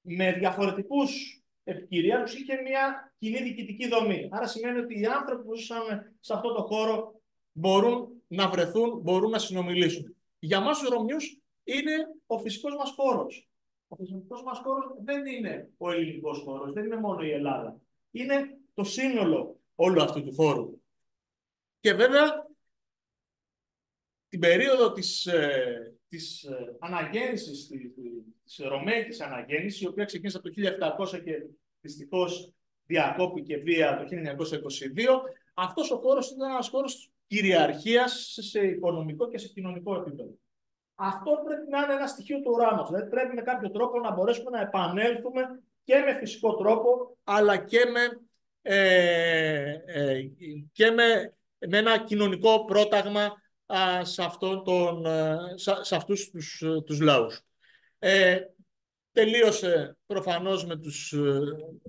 με διαφορετικούς επικυρίαρους είχε μια κοινή διοικητική δομή. Άρα σημαίνει ότι οι άνθρωποι που ζούσαν σε αυτό το χώρο μπορούν να βρεθούν, μπορούν να συνομιλήσουν. Για μας τους Ρωμιούς είναι ο φυσικός μας χώρος. Ο φυσικός μας χώρος δεν είναι ο ελληνικός χώρος, δεν είναι μόνο η Ελλάδα. Είναι το σύνολο όλου αυτού του χώρου. Και βέβαια, την περίοδο της αναγέννησης, της Ρωμαϊκής αναγέννησης, η οποία ξεκίνησε από το 1700 και δυστυχώς διακόπηκε βία το 1922, αυτός ο χώρος ήταν ένας χώρος κυριαρχίας σε οικονομικό και σε κοινωνικό επίπεδο. Αυτό πρέπει να είναι ένα στοιχείο του οράματος. Δηλαδή πρέπει με κάποιο τρόπο να μπορέσουμε να επανέλθουμε και με φυσικό τρόπο, αλλά και με ένα κοινωνικό πρόταγμα σε αυτούς τους λαούς. τελείωσε προφανώς με τους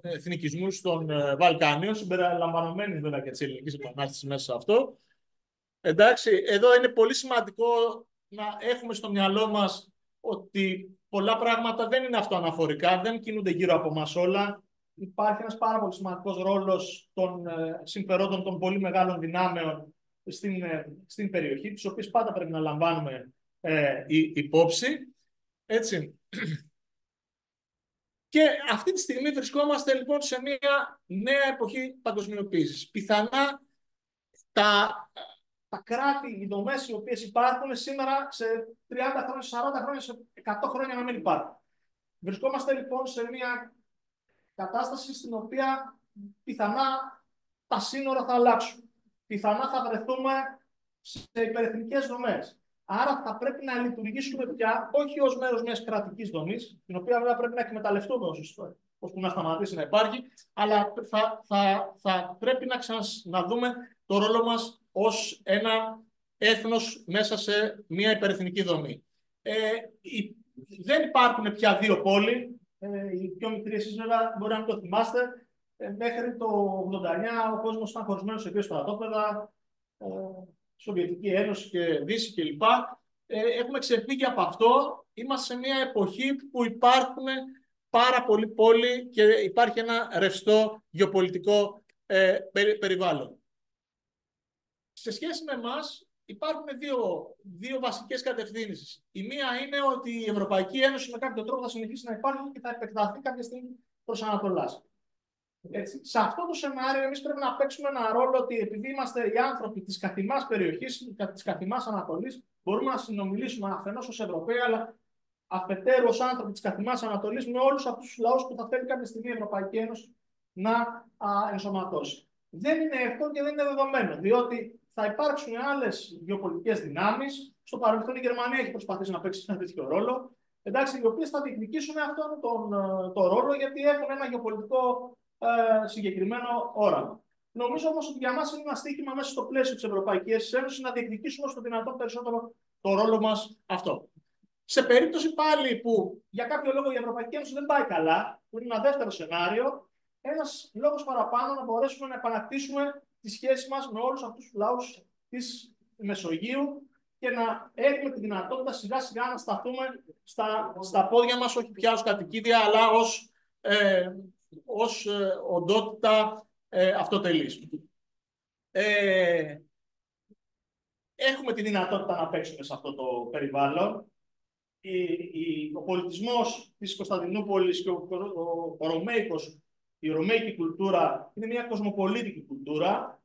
εθνικισμούς των Βαλκάνιων, συμπεριλαμβανομένης βέβαια και της Ελληνικής Επανάστασης μέσα σε αυτό. Εντάξει, εδώ είναι πολύ σημαντικό να έχουμε στο μυαλό μας ότι πολλά πράγματα δεν είναι αυτοαναφορικά, δεν κινούνται γύρω από μας όλα. Υπάρχει ένας πάρα πολύ σημαντικός ρόλος των συμφερόντων των πολύ μεγάλων δυνάμεων στην περιοχή, τις οποίες πάντα πρέπει να λαμβάνουμε υπόψη. Έτσι. Και αυτή τη στιγμή βρισκόμαστε λοιπόν σε μια νέα εποχή παγκοσμιοποίησης. Πιθανά τα κράτη, οι δομές οι οποίες υπάρχουν σήμερα σε 30 χρόνια, 40 χρόνια, σε 100 χρόνια να μην υπάρχουν. Βρισκόμαστε λοιπόν σε μια κατάσταση στην οποία πιθανά τα σύνορα θα αλλάξουν. Πιθανά θα βρεθούμε σε υπερεθνικές δομές. Άρα θα πρέπει να λειτουργήσουμε πια όχι ως μέρος μιας κρατικής δομής, την οποία βέβαια πρέπει να εκμεταλλευτούμε ώστε να σταματήσει να υπάρχει, αλλά θα πρέπει να δούμε το ρόλο μας ως ένα έθνος μέσα σε μια υπερεθνική δομή. Δεν υπάρχουν πια δύο πόλοι. Οι πιο μικροί, εσείς βέβαια μπορεί να το θυμάστε, μέχρι το 1989 ο κόσμος ήταν χωρισμένος σε δύο στρατόπεδα, Σοβιετική Ένωση και Δύση κλπ. Έχουμε ξεφύγει από αυτό. Είμαστε σε μια εποχή που υπάρχουν πάρα πολλοί πόλοι και υπάρχει ένα ρευστό γεωπολιτικό περιβάλλον. Σε σχέση με εμάς υπάρχουν δύο βασικές κατευθύνσεις. Η μία είναι ότι η Ευρωπαϊκή Ένωση με κάποιο τρόπο θα συνεχίσει να υπάρχει και θα επεκταθεί κάποια στιγμή προς Ανατολάς. Έτσι. Σε αυτό το σενάριο, εμείς πρέπει να παίξουμε ένα ρόλο ότι επειδή είμαστε οι άνθρωποι της καθημάς περιοχής, της καθημάς Ανατολής, μπορούμε να συνομιλήσουμε αφενός ως Ευρωπαίοι, αλλά αφετέρου ως άνθρωποι της καθημάς Ανατολής με όλους αυτούς τους λαούς που θα θέλει κάποια στιγμή η Ευρωπαϊκή Ένωση να ενσωματώσει. Δεν είναι εύκολο και δεν είναι δεδομένο, διότι θα υπάρξουν άλλες γεωπολιτικές δυνάμεις. Στο παρελθόν η Γερμανία έχει προσπαθήσει να παίξει ένα τέτοιο ρόλο, εντάξει, οι οποίες θα διεκδικήσουν αυτόν τον ρόλο, γιατί έχουν ένα γεωπολιτικό συγκεκριμένο όραμα. Νομίζω όμως ότι για μας είναι ένα στοίχημα μέσα στο πλαίσιο της Ευρωπαϊκής Ένωσης να διεκδικήσουμε στο δυνατόν περισσότερο το ρόλο μας αυτό. Σε περίπτωση πάλι που για κάποιο λόγο η Ευρωπαϊκή Ένωση δεν πάει καλά, που είναι ένα δεύτερο σενάριο, ένας λόγος παραπάνω να μπορέσουμε να επανακτήσουμε τη σχέση μας με όλους αυτούς τους λαούς της Μεσογείου και να έχουμε τη δυνατότητα σιγά σιγά να σταθούμε στα πόδια μας, όχι πια ως κατοικίδια, αλλά ως οντότητα αυτοτελής. Έχουμε τη δυνατότητα να παίξουμε σε αυτό το περιβάλλον. Ο πολιτισμός της Κωνσταντινούπολης και η ρωμαϊκή κουλτούρα είναι μια κοσμοπολίτικη κουλτούρα,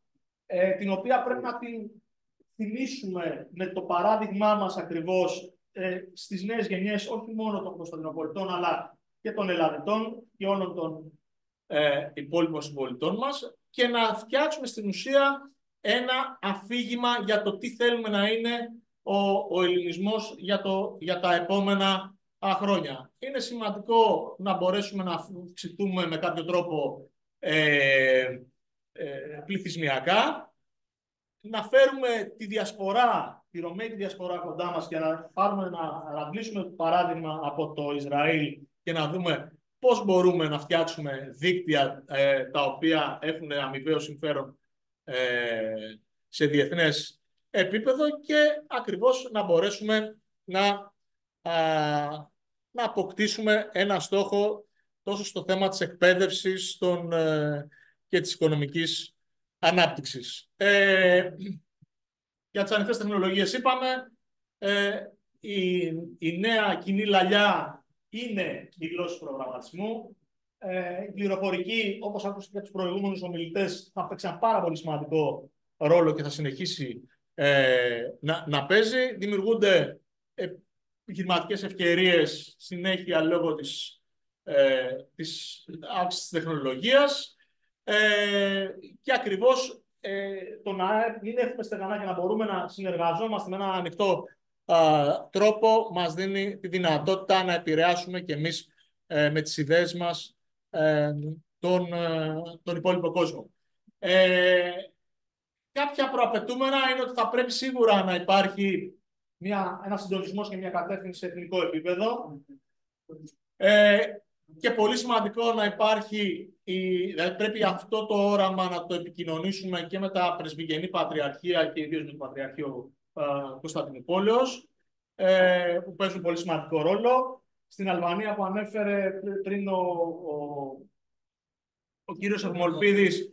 την οποία πρέπει να την θυμίσουμε με το παράδειγμά μας ακριβώς στις νέες γενιές, όχι μόνο των Κωνσταντινοπολιτών, αλλά και των Ελλαδιτών και όλων των υπόλοιπων συμπολιτών μας, και να φτιάξουμε στην ουσία ένα αφήγημα για το τι θέλουμε να είναι ο ελληνισμός για τα επόμενα χρόνια. Είναι σημαντικό να μπορέσουμε να αυξηθούμε με κάποιο τρόπο πληθυσμιακά, να φέρουμε τη διασπορά, τη ρωμαϊκή διασπορά κοντά μας και να αντλήσουμε το παράδειγμα από το Ισραήλ και να δούμε πώς μπορούμε να φτιάξουμε δίκτυα τα οποία έχουν αμοιβαίο συμφέρον σε διεθνές επίπεδο και ακριβώς να μπορέσουμε να αποκτήσουμε ένα στόχο τόσο στο θέμα της εκπαίδευσης και της οικονομικής ανάπτυξης. Για τις ανοιχτές τεχνολογίες είπαμε, η νέα κοινή λαλιά είναι η γλώσσα προγραμματισμού. Η πληροφορική, όπως άκουσα και τους προηγούμενους ομιλητές, θα παίξει ένα πάρα πολύ σημαντικό ρόλο και θα συνεχίσει να παίζει. Δημιουργούνται επιχειρηματικές ευκαιρίες συνέχεια λόγω της αύξησης της τεχνολογίας και ακριβώς το να μην έχουμε στεγανά και να μπορούμε να συνεργαζόμαστε με έναν ανοιχτό τρόπο μας δίνει τη δυνατότητα να επηρεάσουμε και εμείς με τις ιδέες μας τον υπόλοιπο κόσμο. Κάποια προαπαιτούμενα είναι ότι θα πρέπει σίγουρα να υπάρχει ένα συντονισμός και μια κατεύθυνση σε εθνικό επίπεδο. Και πολύ σημαντικό να υπάρχει, δηλαδή πρέπει αυτό το όραμα να το επικοινωνήσουμε και με τα πρεσβυγενή πατριαρχία και ιδίως με το Πατριαρχείο Κωνσταντινούπολεως, που παίζουν πολύ σημαντικό ρόλο. Στην Αλβανία που ανέφερε πριν ο κύριος Ευμολπίδης,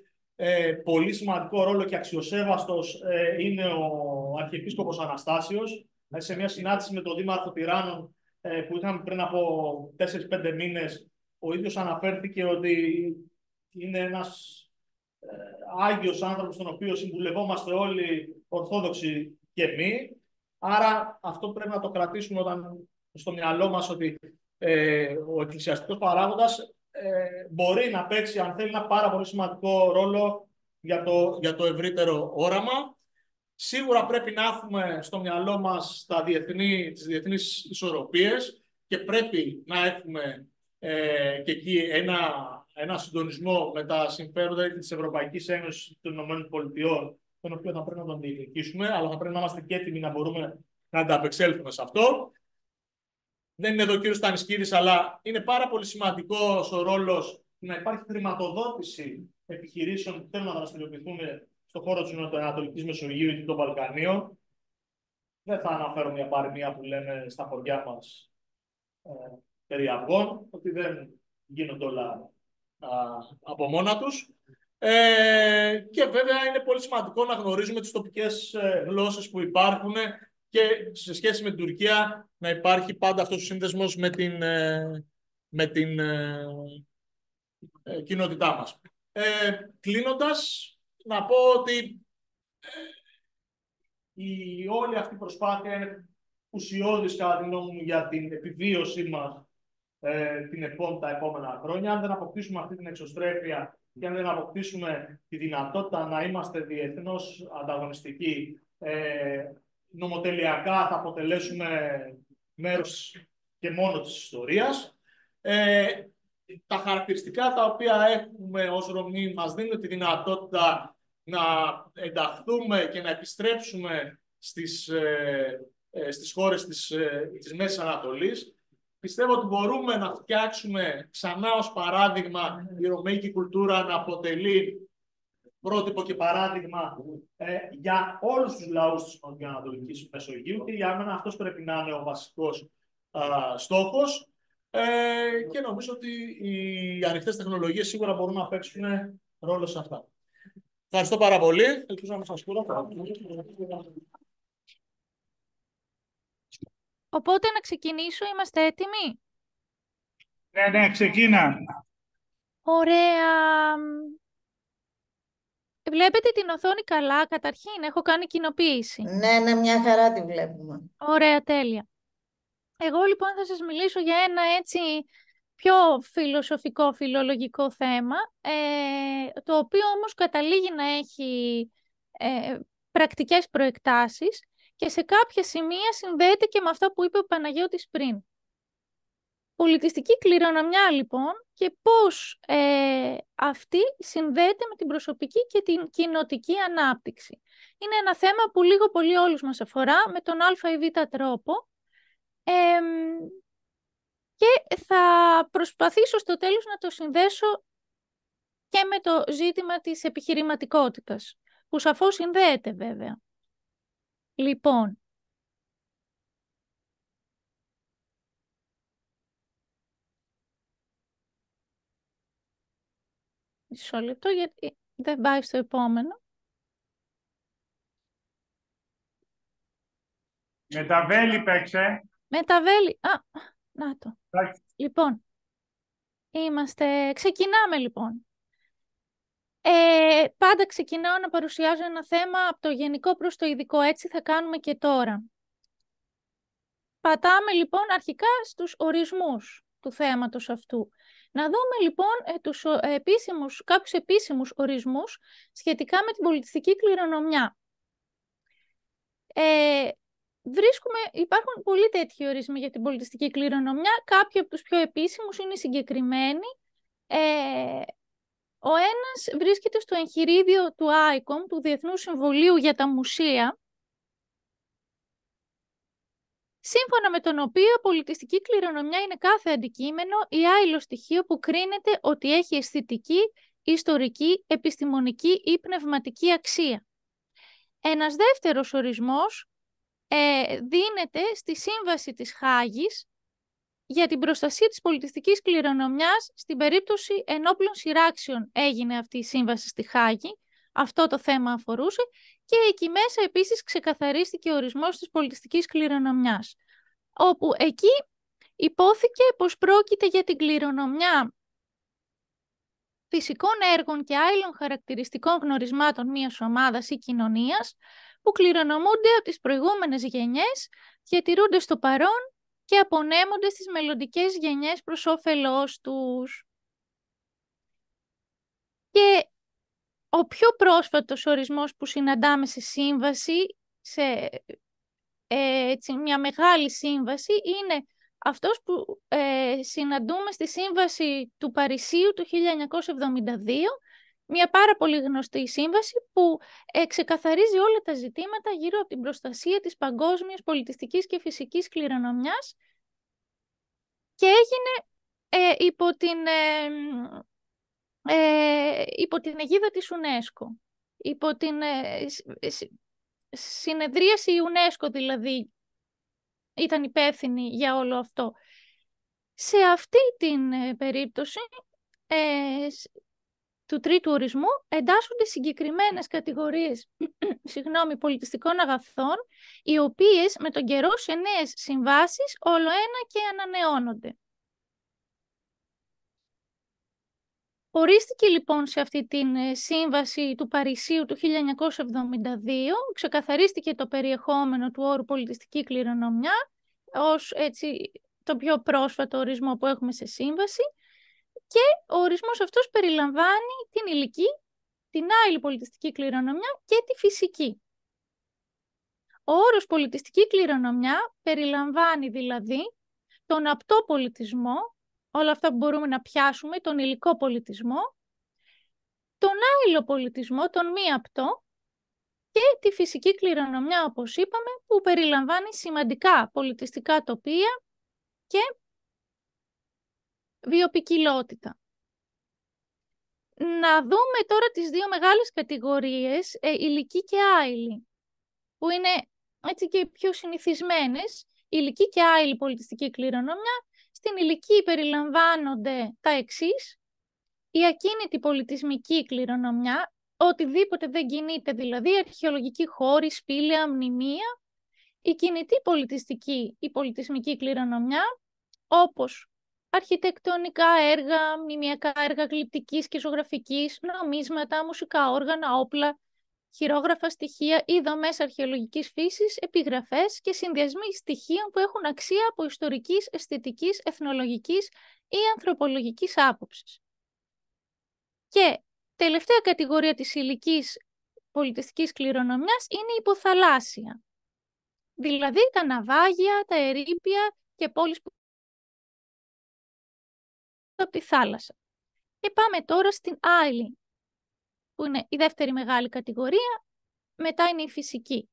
πολύ σημαντικό ρόλο και αξιοσέβαστος είναι ο Αρχιεπίσκοπος Αναστάσιος. Σε μια συνάντηση με τον Δήμαρχο Τυράννων που είχαμε πριν από 4-5 μήνες, ο ίδιος αναφέρθηκε ότι είναι ένας άγιος άνθρωπος, τον οποίο συμβουλευόμαστε όλοι, Ορθόδοξοι και μη. Άρα αυτό πρέπει να το κρατήσουμε στο μυαλό μας, ότι ο εκκλησιαστικός παράγοντας μπορεί να παίξει, αν θέλει, ένα πάρα πολύ σημαντικό ρόλο για το ευρύτερο όραμα. Σίγουρα πρέπει να έχουμε στο μυαλό μας τις διεθνείς ισορροπίες και πρέπει να έχουμε και εκεί ένα συντονισμό με τα συμφέροντα της Ευρωπαϊκής Ένωσης των ΗΠΑ, τον οποίο θα πρέπει να τον διεκδικήσουμε, αλλά θα πρέπει να είμαστε και έτοιμοι να μπορούμε να ανταπεξέλθουμε σε αυτό. Δεν είναι εδώ ο κύριος Στανισκίδης, αλλά είναι πάρα πολύ σημαντικός ο ρόλος να υπάρχει χρηματοδότηση επιχειρήσεων που θέλουν να δραστηριοποιηθούν στον χώρο της Νοτιοανατολικής Μεσογείου ή των Βαλκανίων. Δεν θα αναφέρω μια παροιμία που λένε στα χωριά μας περί αυγών, ότι δεν γίνονται όλα από μόνα τους. Και βέβαια είναι πολύ σημαντικό να γνωρίζουμε τις τοπικές γλώσσες που υπάρχουν και σε σχέση με την Τουρκία να υπάρχει πάντα αυτός ο σύνδεσμος με την κοινότητά μας. Κλείνοντας, να πω ότι όλη αυτή η προσπάθεια είναι ουσιώδης, κατά τη γνώμη μου, για την επιβίωσή μας τα επόμενα χρόνια. Αν δεν αποκτήσουμε αυτή την εξωστρέφεια και αν δεν αποκτήσουμε τη δυνατότητα να είμαστε διεθνώς ανταγωνιστικοί, νομοτελειακά θα αποτελέσουμε μέρος και μόνο της ιστορίας. Τα χαρακτηριστικά τα οποία έχουμε ως Ρωμοί μας δίνουν τη δυνατότητα να ενταχθούμε και να επιστρέψουμε στις χώρες της Μέσης Ανατολής. Πιστεύω ότι μπορούμε να φτιάξουμε ξανά ως παράδειγμα η ρωμαϊκή κουλτούρα να αποτελεί πρότυπο και παράδειγμα για όλους τους λαούς της Νοτιοανατολικής Μεσογείου, και για μένα αυτός πρέπει να είναι ο βασικός στόχος. Και νομίζω ότι οι ανοιχτές τεχνολογίες σίγουρα μπορούν να παίξουν ρόλο σε αυτά. Ευχαριστώ πάρα πολύ. Ελπίζω να σας ακούω. Οπότε να ξεκινήσω, είμαστε έτοιμοι? Ναι, ξεκίνα. Ωραία. Βλέπετε την οθόνη καλά? Καταρχήν, έχω κάνει κοινοποίηση. Ναι, μια χαρά τη βλέπουμε. Ωραία, τέλεια. Εγώ λοιπόν θα σας μιλήσω για ένα έτσι πιο φιλοσοφικό, φιλολογικό θέμα, το οποίο όμως καταλήγει να έχει πρακτικές προεκτάσεις και σε κάποια σημεία συνδέεται και με αυτά που είπε ο Παναγιώτης πριν. Πολιτιστική κληρονομιά λοιπόν, και πώς αυτή συνδέεται με την προσωπική και την κοινοτική ανάπτυξη. Είναι ένα θέμα που λίγο πολύ όλους μας αφορά με τον α ή β τρόπο, και θα προσπαθήσω στο τέλος να το συνδέσω και με το ζήτημα της επιχειρηματικότητας, που σαφώς συνδέεται βέβαια. Λοιπόν, μισό λεπτό γιατί δεν πάει στο επόμενο. Με τα βέλη παίξε. Με τα βέλη. Να το. Εντάξει. Λοιπόν, ξεκινάμε λοιπόν. Πάντα ξεκινάω να παρουσιάζω ένα θέμα από το γενικό προς το ειδικό, έτσι θα κάνουμε και τώρα. Πατάμε λοιπόν αρχικά στους ορισμούς του θέματος αυτού. Να δούμε λοιπόν κάποιους επίσημους ορισμούς σχετικά με την πολιτιστική κληρονομιά. Υπάρχουν πολλοί τέτοιοι ορισμοί για την πολιτιστική κληρονομιά. Κάποιοι από τους πιο επίσημους είναι συγκεκριμένοι. Ο ένας βρίσκεται στο εγχειρίδιο του ICOM, του Διεθνούς Συμβουλίου για τα Μουσεία. σύμφωνα με τον οποίο πολιτιστική κληρονομιά είναι κάθε αντικείμενο ή άειλο στοιχείο που κρίνεται ότι έχει αισθητική, ιστορική, επιστημονική ή πνευματική αξία. Ένας δεύτερος ορισμός δίνεται στη Σύμβαση της Χάγης για την προστασία της πολιτιστικής κληρονομιάς. Στην περίπτωση ενόπλων σειράξεων έγινε αυτή η Σύμβαση στη Χάγη. Αυτό το θέμα αφορούσε και εκεί μέσα επίσης ξεκαθαρίστηκε ο ορισμός της πολιτιστικής κληρονομιάς, όπου εκεί υπόθηκε πως πρόκειται για την κληρονομιά φυσικών έργων και άειλων χαρακτηριστικών γνωρισμάτων μιας ομάδας ή κοινωνίας που κληρονομούνται από τις προηγούμενες γενιές, διατηρούνται στο παρόν και απονέμονται στις μελλοντικές γενιές προς όφελός τους. Και ο πιο πρόσφατος ορισμός που συναντάμε σε σύμβαση, σε μια μεγάλη σύμβαση, είναι αυτός που συναντούμε στη Σύμβαση του Παρισίου του 1972, μια πάρα πολύ γνωστή σύμβαση που ξεκαθαρίζει όλα τα ζητήματα γύρω από την προστασία της παγκόσμιας πολιτιστικής και φυσικής κληρονομιάς και έγινε υπό την αιγίδα της UNESCO, υπό την συνεδρίαση UNESCO δηλαδή ήταν υπεύθυνη για όλο αυτό. Σε αυτή την περίπτωση του τρίτου ορισμού εντάσσονται συγκεκριμένες κατηγορίες πολιτιστικών αγαθών, οι οποίες με τον καιρό σε νέες συμβάσεις όλο ένα και ανανεώνονται. Ορίστηκε λοιπόν σε αυτή την σύμβαση του Παρισίου του 1972, ξεκαθαρίστηκε το περιεχόμενο του όρου πολιτιστική κληρονομιά ως έτσι το πιο πρόσφατο ορισμό που έχουμε σε σύμβαση και ο ορισμός αυτός περιλαμβάνει την υλική, την άειλη πολιτιστική κληρονομιά και τη φυσική. Ο όρος πολιτιστική κληρονομιά περιλαμβάνει δηλαδή τον απτό πολιτισμό, όλα αυτά που μπορούμε να πιάσουμε, τον υλικό πολιτισμό, τον άειλο πολιτισμό, τον μη απτό και τη φυσική κληρονομιά, όπως είπαμε, που περιλαμβάνει σημαντικά πολιτιστικά τοπία και βιοποικιλότητα. Να δούμε τώρα τις δύο μεγάλες κατηγορίες, υλική και άειλη, που είναι έτσι και πιο συνηθισμένες. Υλική και άειλη πολιτιστική κληρονομιά. Στην υλική περιλαμβάνονται τα εξής: η ακίνητη πολιτισμική κληρονομιά, οτιδήποτε δεν κινείται, δηλαδή αρχαιολογικοί χώροι, σπήλαια, μνημεία. Η κινητή πολιτιστική ή πολιτισμική κληρονομιά, όπως αρχιτεκτονικά έργα, μνημειακά έργα γλυπτικής και ζωγραφικής, νομίσματα, μουσικά όργανα, όπλα, χειρόγραφα στοιχεία ή δομές αρχαιολογικής φύσης, επιγραφές και συνδυασμοί στοιχείων που έχουν αξία από ιστορικής, αισθητικής, εθνολογικής ή ανθρωπολογικής άποψης. Και τελευταία κατηγορία της υλικής πολιτιστικής κληρονομιάς είναι η υποθαλάσσια. Δηλαδή τα ναυάγια, τα ερείπια και πόλεις που από τη θάλασσα. Και πάμε τώρα στην άειλη, που είναι η δεύτερη μεγάλη κατηγορία, μετά είναι η φυσική.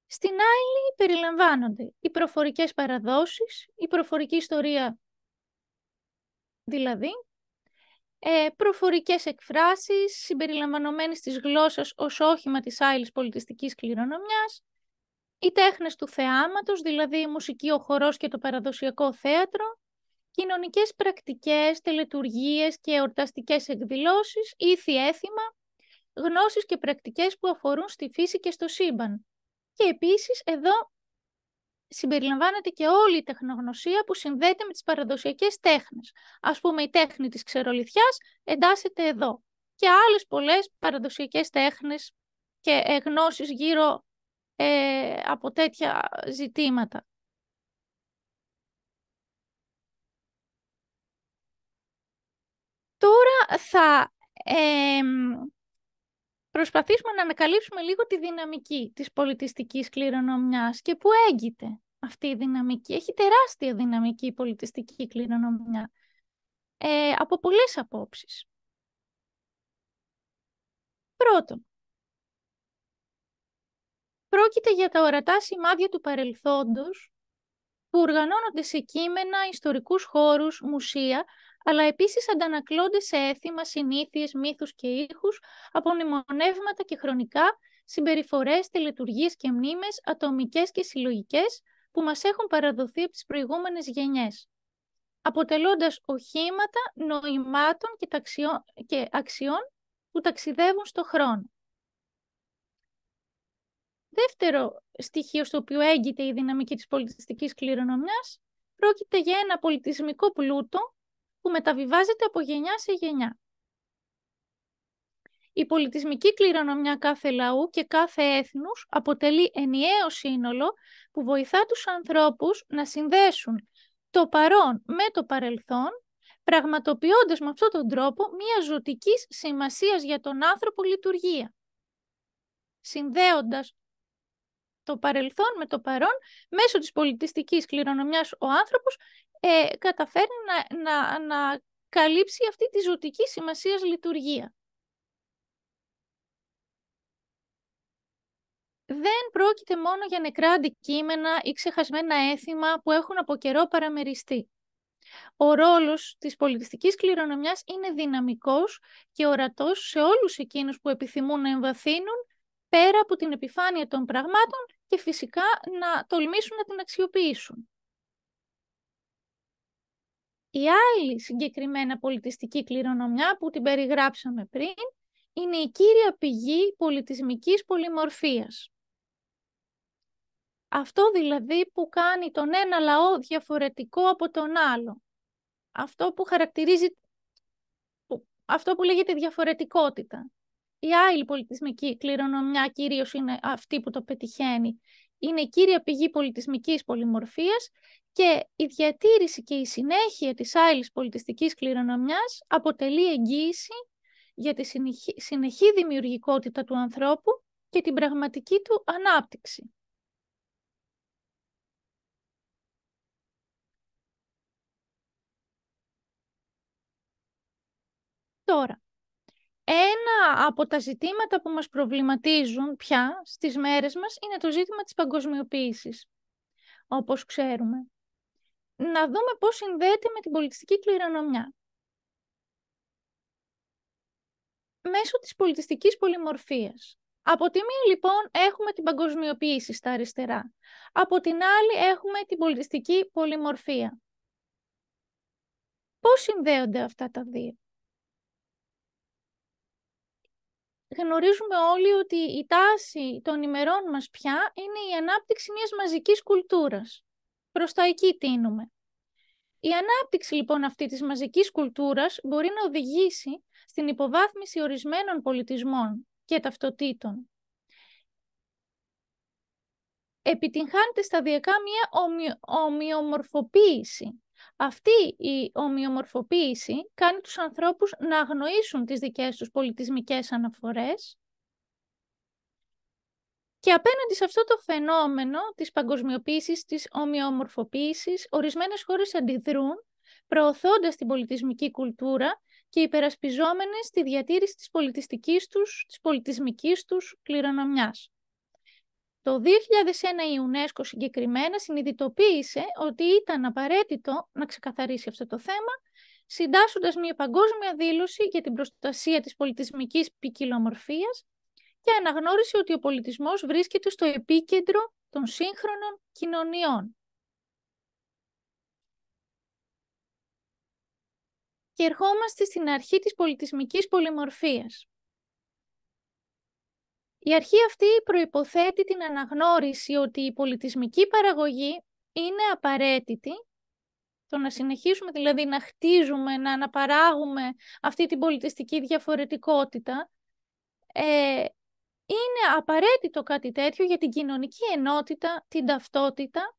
Στην άειλη περιλαμβάνονται οι προφορικές παραδόσεις, η προφορική ιστορία δηλαδή, προφορικές εκφράσεις συμπεριλαμβανομένες της γλώσσας ως όχημα της άειλης πολιτιστικής κληρονομιάς, οι τέχνες του θεάματος, δηλαδή η μουσική, ο χορός και το παραδοσιακό θέατρο, κοινωνικές πρακτικές, τελετουργίες και εορταστικές εκδηλώσεις, ήθη έθιμα, γνώσεις και πρακτικές που αφορούν στη φύση και στο σύμπαν. Και επίσης εδώ συμπεριλαμβάνεται και όλη η τεχνογνωσία που συνδέεται με τις παραδοσιακές τέχνες. Ας πούμε η τέχνη της ξερολιθιάς εντάσσεται εδώ. Και άλλες πολλές παραδοσιακές τέχνες και γνώσεις γύρω από τέτοια ζητήματα. Τώρα θα προσπαθήσουμε να ανακαλύψουμε λίγο τη δυναμική της πολιτιστικής κληρονομιάς και πού έγκυται αυτή η δυναμική. Έχει τεράστια δυναμική η πολιτιστική κληρονομιά από πολλές απόψεις. Πρώτον, Πρόκειται για τα ορατά σημάδια του παρελθόντος που οργανώνονται σε κείμενα, ιστορικούς χώρους, μουσεία, αλλά επίσης αντανακλώνται σε έθιμα, συνήθειες, μύθους και ήχους, απομνημονεύματα και χρονικά, συμπεριφορές, τελετουργίες και μνήμες, ατομικές και συλλογικές, που μας έχουν παραδοθεί από τις προηγούμενες γενιές, αποτελώντας οχήματα νοημάτων και αξιών που ταξιδεύουν στο χρόνο. Δεύτερο στοιχείο στο οποίο έγκυται η δυναμική της πολιτιστικής κληρονομιάς πρόκειται για ένα πολιτισμικό πλούτο που μεταβιβάζεται από γενιά σε γενιά. Η πολιτισμική κληρονομιά κάθε λαού και κάθε έθνους αποτελεί ενιαίο σύνολο που βοηθά τους ανθρώπους να συνδέσουν το παρόν με το παρελθόν, πραγματοποιώντας με αυτόν τον τρόπο μία ζωτικής σημασίας για τον άνθρωπο λειτουργία. Συνδέοντας το παρελθόν με το παρόν, μέσω της πολιτιστικής κληρονομιάς ο άνθρωπος καταφέρει να καλύψει αυτή τη ζωτική σημασίας λειτουργία. Δεν πρόκειται μόνο για νεκρά αντικείμενα ή ξεχασμένα έθιμα που έχουν από καιρό παραμεριστεί. Ο ρόλος της πολιτιστικής κληρονομιάς είναι δυναμικός και ορατός σε όλους εκείνους που επιθυμούν να εμβαθύνουν πέρα από την επιφάνεια των πραγμάτων και φυσικά να τολμήσουν να την αξιοποιήσουν. Η άλλη συγκεκριμένα πολιτιστική κληρονομιά που την περιγράψαμε πριν είναι η κύρια πηγή πολιτισμικής πολυμορφίας. Αυτό δηλαδή που κάνει τον ένα λαό διαφορετικό από τον άλλο. Αυτό που χαρακτηρίζει, αυτό που λέγεται διαφορετικότητα. Η άλλη πολιτισμική κληρονομιά κυρίως είναι αυτή που το πετυχαίνει. Είναι η κύρια πηγή πολιτισμικής πολυμορφίας και η διατήρηση και η συνέχεια της άλλης πολιτιστικής κληρονομιάς αποτελεί εγγύηση για τη συνεχή δημιουργικότητα του ανθρώπου και την πραγματική του ανάπτυξη. Τώρα, ένα από τα ζητήματα που μας προβληματίζουν πια στις μέρες μας είναι το ζήτημα της παγκοσμιοποίησης, όπως ξέρουμε. Να δούμε πώς συνδέεται με την πολιτιστική κληρονομιά. Μέσω της πολιτιστικής πολυμορφίας. Από τη μία λοιπόν έχουμε την παγκοσμιοποίηση στα αριστερά. Από την άλλη έχουμε την πολιτιστική πολυμορφία. Πώς συνδέονται αυτά τα δύο? Γνωρίζουμε όλοι ότι η τάση των ημερών μας πια είναι η ανάπτυξη μιας μαζικής κουλτούρας. Προς τα εκεί τείνουμε. Η ανάπτυξη λοιπόν αυτή της μαζικής κουλτούρας μπορεί να οδηγήσει στην υποβάθμιση ορισμένων πολιτισμών και ταυτοτήτων. Επιτυγχάνεται σταδιακά μια ομοιομορφοποίηση. Αυτή η ομοιομορφοποίηση κάνει τους ανθρώπους να αγνοήσουν τις δικές τους πολιτισμικές αναφορές και απέναντι σε αυτό το φαινόμενο της παγκοσμιοποίησης, της ομοιομορφοποίησης, ορισμένες χώρες αντιδρούν προωθώντας την πολιτισμική κουλτούρα και υπερασπιζόμενες τη διατήρηση της πολιτισμικής τους κληρονομιάς. Το 2001 η UNESCO συγκεκριμένα συνειδητοποίησε ότι ήταν απαραίτητο να ξεκαθαρίσει αυτό το θέμα, συντάσσοντας μια παγκόσμια δήλωση για την προστασία της πολιτισμικής ποικιλομορφίας και αναγνώρισε ότι ο πολιτισμός βρίσκεται στο επίκεντρο των σύγχρονων κοινωνιών. Και ερχόμαστε στην αρχή της πολιτισμικής πολυμορφίας. Η αρχή αυτή προϋποθέτει την αναγνώριση ότι η πολιτισμική παραγωγή είναι απαραίτητη, το να συνεχίσουμε δηλαδή να χτίζουμε, να αναπαράγουμε αυτή την πολιτιστική διαφορετικότητα, είναι απαραίτητο κάτι τέτοιο για την κοινωνική ενότητα, την ταυτότητα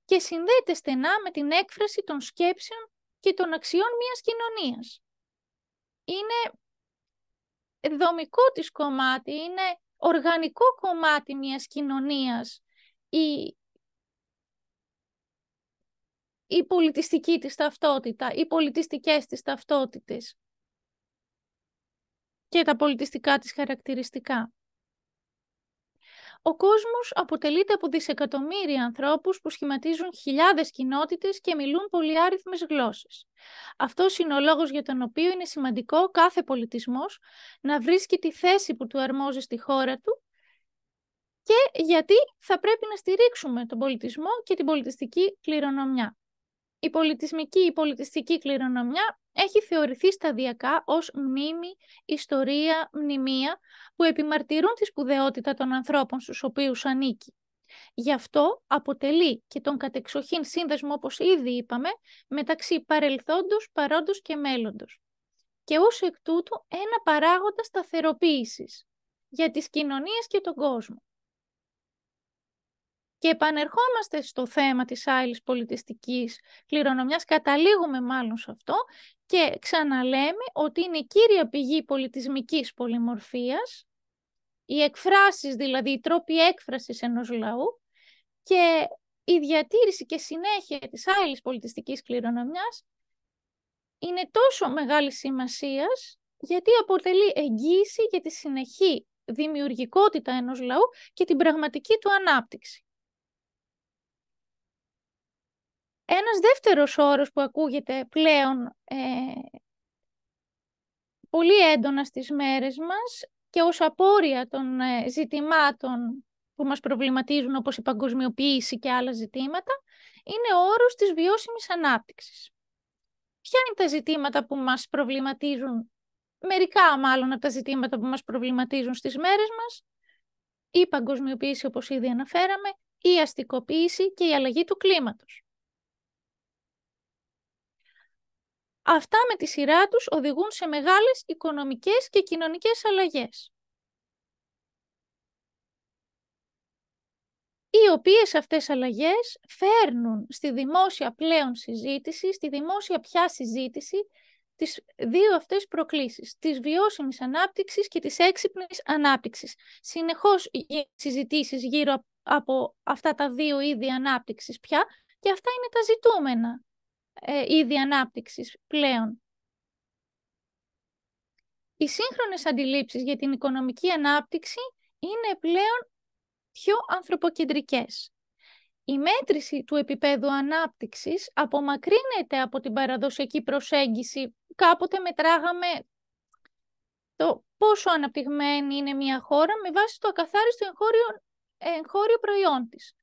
και συνδέεται στενά με την έκφραση των σκέψεων και των αξιών μιας κοινωνίας. Είναι δομικό της κομμάτι, είναι οργανικό κομμάτι μιας κοινωνίας η πολιτιστική της ταυτότητα, οι πολιτιστικές της ταυτότητες και τα πολιτιστικά της χαρακτηριστικά. Ο κόσμος αποτελείται από δισεκατομμύρια ανθρώπους που σχηματίζουν χιλιάδες κοινότητες και μιλούν πολυάριθμες γλώσσες. Αυτός είναι ο λόγος για τον οποίο είναι σημαντικό κάθε πολιτισμός να βρίσκει τη θέση που του αρμόζει στη χώρα του και γιατί θα πρέπει να στηρίξουμε τον πολιτισμό και την πολιτιστική κληρονομιά. Η πολιτιστική κληρονομιά έχει θεωρηθεί σταδιακά ως μνήμη, ιστορία, μνημεία που επιμαρτυρούν τη σπουδαιότητα των ανθρώπων στους οποίους ανήκει. Γι' αυτό αποτελεί και τον κατεξοχήν σύνδεσμο, όπως ήδη είπαμε, μεταξύ παρελθόντος, παρόντος και μέλλοντος. Και ως εκ τούτου ένα παράγοντα σταθεροποίησης για τις κοινωνίες και τον κόσμο. Και επανερχόμαστε στο θέμα της άειλης πολιτιστικής κληρονομιάς, καταλήγουμε μάλλον σε αυτό και ξαναλέμε ότι είναι η κύρια πηγή πολιτισμικής πολυμορφίας, οι εκφράσεις, δηλαδή οι τρόποι έκφρασης ενός λαού και η διατήρηση και συνέχεια της άειλης πολιτιστικής κληρονομιάς είναι τόσο μεγάλη σημασίας γιατί αποτελεί εγγύηση για τη συνεχή δημιουργικότητα ενός λαού και την πραγματική του ανάπτυξη. Ένας δεύτερος όρος που ακούγεται πλέον πολύ έντονα στις μέρες μας και ως απόρρια των ζητημάτων που μας προβληματίζουν, όπως η παγκοσμιοποίηση και άλλα ζητήματα, είναι ο όρος της βιώσιμης ανάπτυξης. Ποια είναι τα ζητήματα που μας προβληματίζουν, μερικά μάλλον από τα ζητήματα που μας προβληματίζουν στις μέρες μας? Η παγκοσμιοποίηση, όπως ήδη αναφέραμε, η αστικοποίηση και η αλλαγή του κλίματος. Αυτά με τη σειρά τους οδηγούν σε μεγάλες οικονομικές και κοινωνικές αλλαγές, οι οποίες αυτές αλλαγές φέρνουν στη δημόσια πλέον συζήτηση, στη δημόσια πια συζήτηση, τις δύο αυτές προκλήσεις, της βιώσιμης ανάπτυξης και της έξυπνης ανάπτυξης. Συνεχώς συζητήσεις γύρω από αυτά τα δύο είδη ανάπτυξης πια και αυτά είναι τα ζητούμενα είδη ανάπτυξης πλέον. Οι σύγχρονες αντιλήψεις για την οικονομική ανάπτυξη είναι πλέον πιο ανθρωποκεντρικές. Η μέτρηση του επίπεδου ανάπτυξης απομακρύνεται από την παραδοσιακή προσέγγιση. Κάποτε μετράγαμε το πόσο αναπτυγμένη είναι μια χώρα με βάση το ακαθάριστο εγχώριο προϊόν της.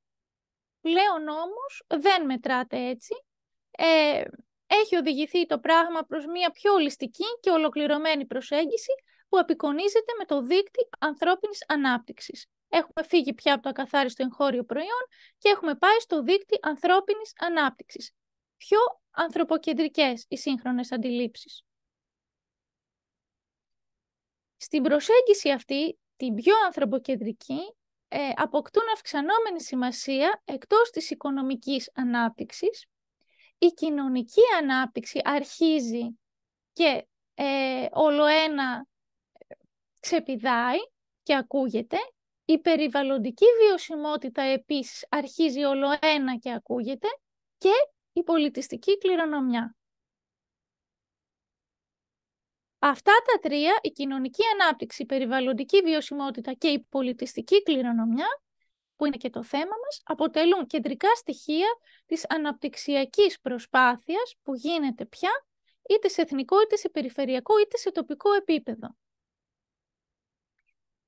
Πλέον όμως δεν μετράται έτσι. Έχει οδηγηθεί το πράγμα προς μια πιο ολιστική και ολοκληρωμένη προσέγγιση που απεικονίζεται με το δείκτη ανθρώπινης ανάπτυξης. Έχουμε φύγει πια από το ακαθάριστο εγχώριο προϊόν και έχουμε πάει στο δείκτη ανθρώπινης ανάπτυξης. Πιο ανθρωποκεντρικές οι σύγχρονες αντιλήψεις. Στην προσέγγιση αυτή, την πιο ανθρωποκεντρική, αποκτούν αυξανόμενη σημασία εκτός της οικονομικής ανάπτυξης. Η κοινωνική ανάπτυξη αρχίζει και ολοένα ξεπηδάει και ακούγεται. Η περιβαλλοντική βιωσιμότητα επίσης αρχίζει ολοένα και ακούγεται και η πολιτιστική κληρονομιά. Αυτά τα τρία, η κοινωνική ανάπτυξη, η περιβαλλοντική βιωσιμότητα και η πολιτιστική κληρονομιά, που είναι και το θέμα μας, αποτελούν κεντρικά στοιχεία της αναπτυξιακής προσπάθειας που γίνεται πια είτε σε εθνικό, είτε σε περιφερειακό, είτε σε τοπικό επίπεδο.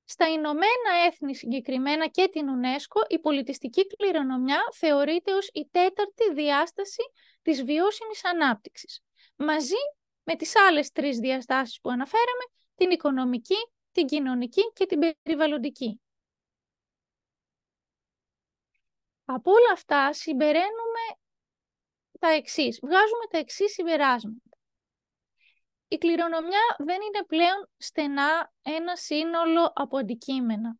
Στα Ηνωμένα Έθνη συγκεκριμένα και την UNESCO, η πολιτιστική κληρονομιά θεωρείται ως η τέταρτη διάσταση της βιώσιμης ανάπτυξης, μαζί με τις άλλες τρεις διαστάσεις που αναφέραμε, την οικονομική, την κοινωνική και την περιβαλλοντική. Από όλα αυτά συμπεραίνουμε τα εξής, βγάζουμε τα εξής συμπεράσματα. Η κληρονομιά δεν είναι πλέον στενά ένα σύνολο από αντικείμενα,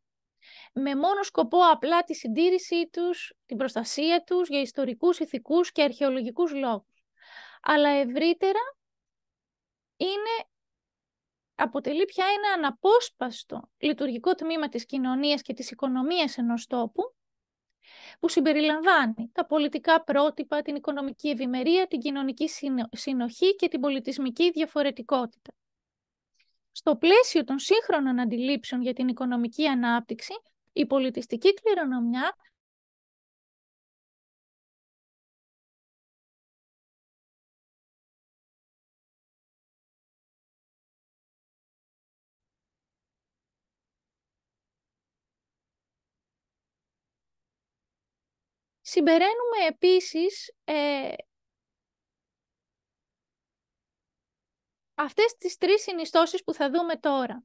με μόνο σκοπό απλά τη συντήρησή τους, την προστασία τους για ιστορικούς, ηθικούς και αρχαιολογικούς λόγους. Αλλά ευρύτερα αποτελεί πια ένα αναπόσπαστο λειτουργικό τμήμα της κοινωνίας και της οικονομίας ενός τόπου, που συμπεριλαμβάνει τα πολιτικά πρότυπα, την οικονομική ευημερία, την κοινωνική συνοχή και την πολιτισμική διαφορετικότητα. Στο πλαίσιο των σύγχρονων αντιλήψεων για την οικονομική ανάπτυξη, Η πολιτιστική κληρονομιά συμπεραίνουμε επίσης αυτές τις τρεις συνιστώσεις που θα δούμε τώρα.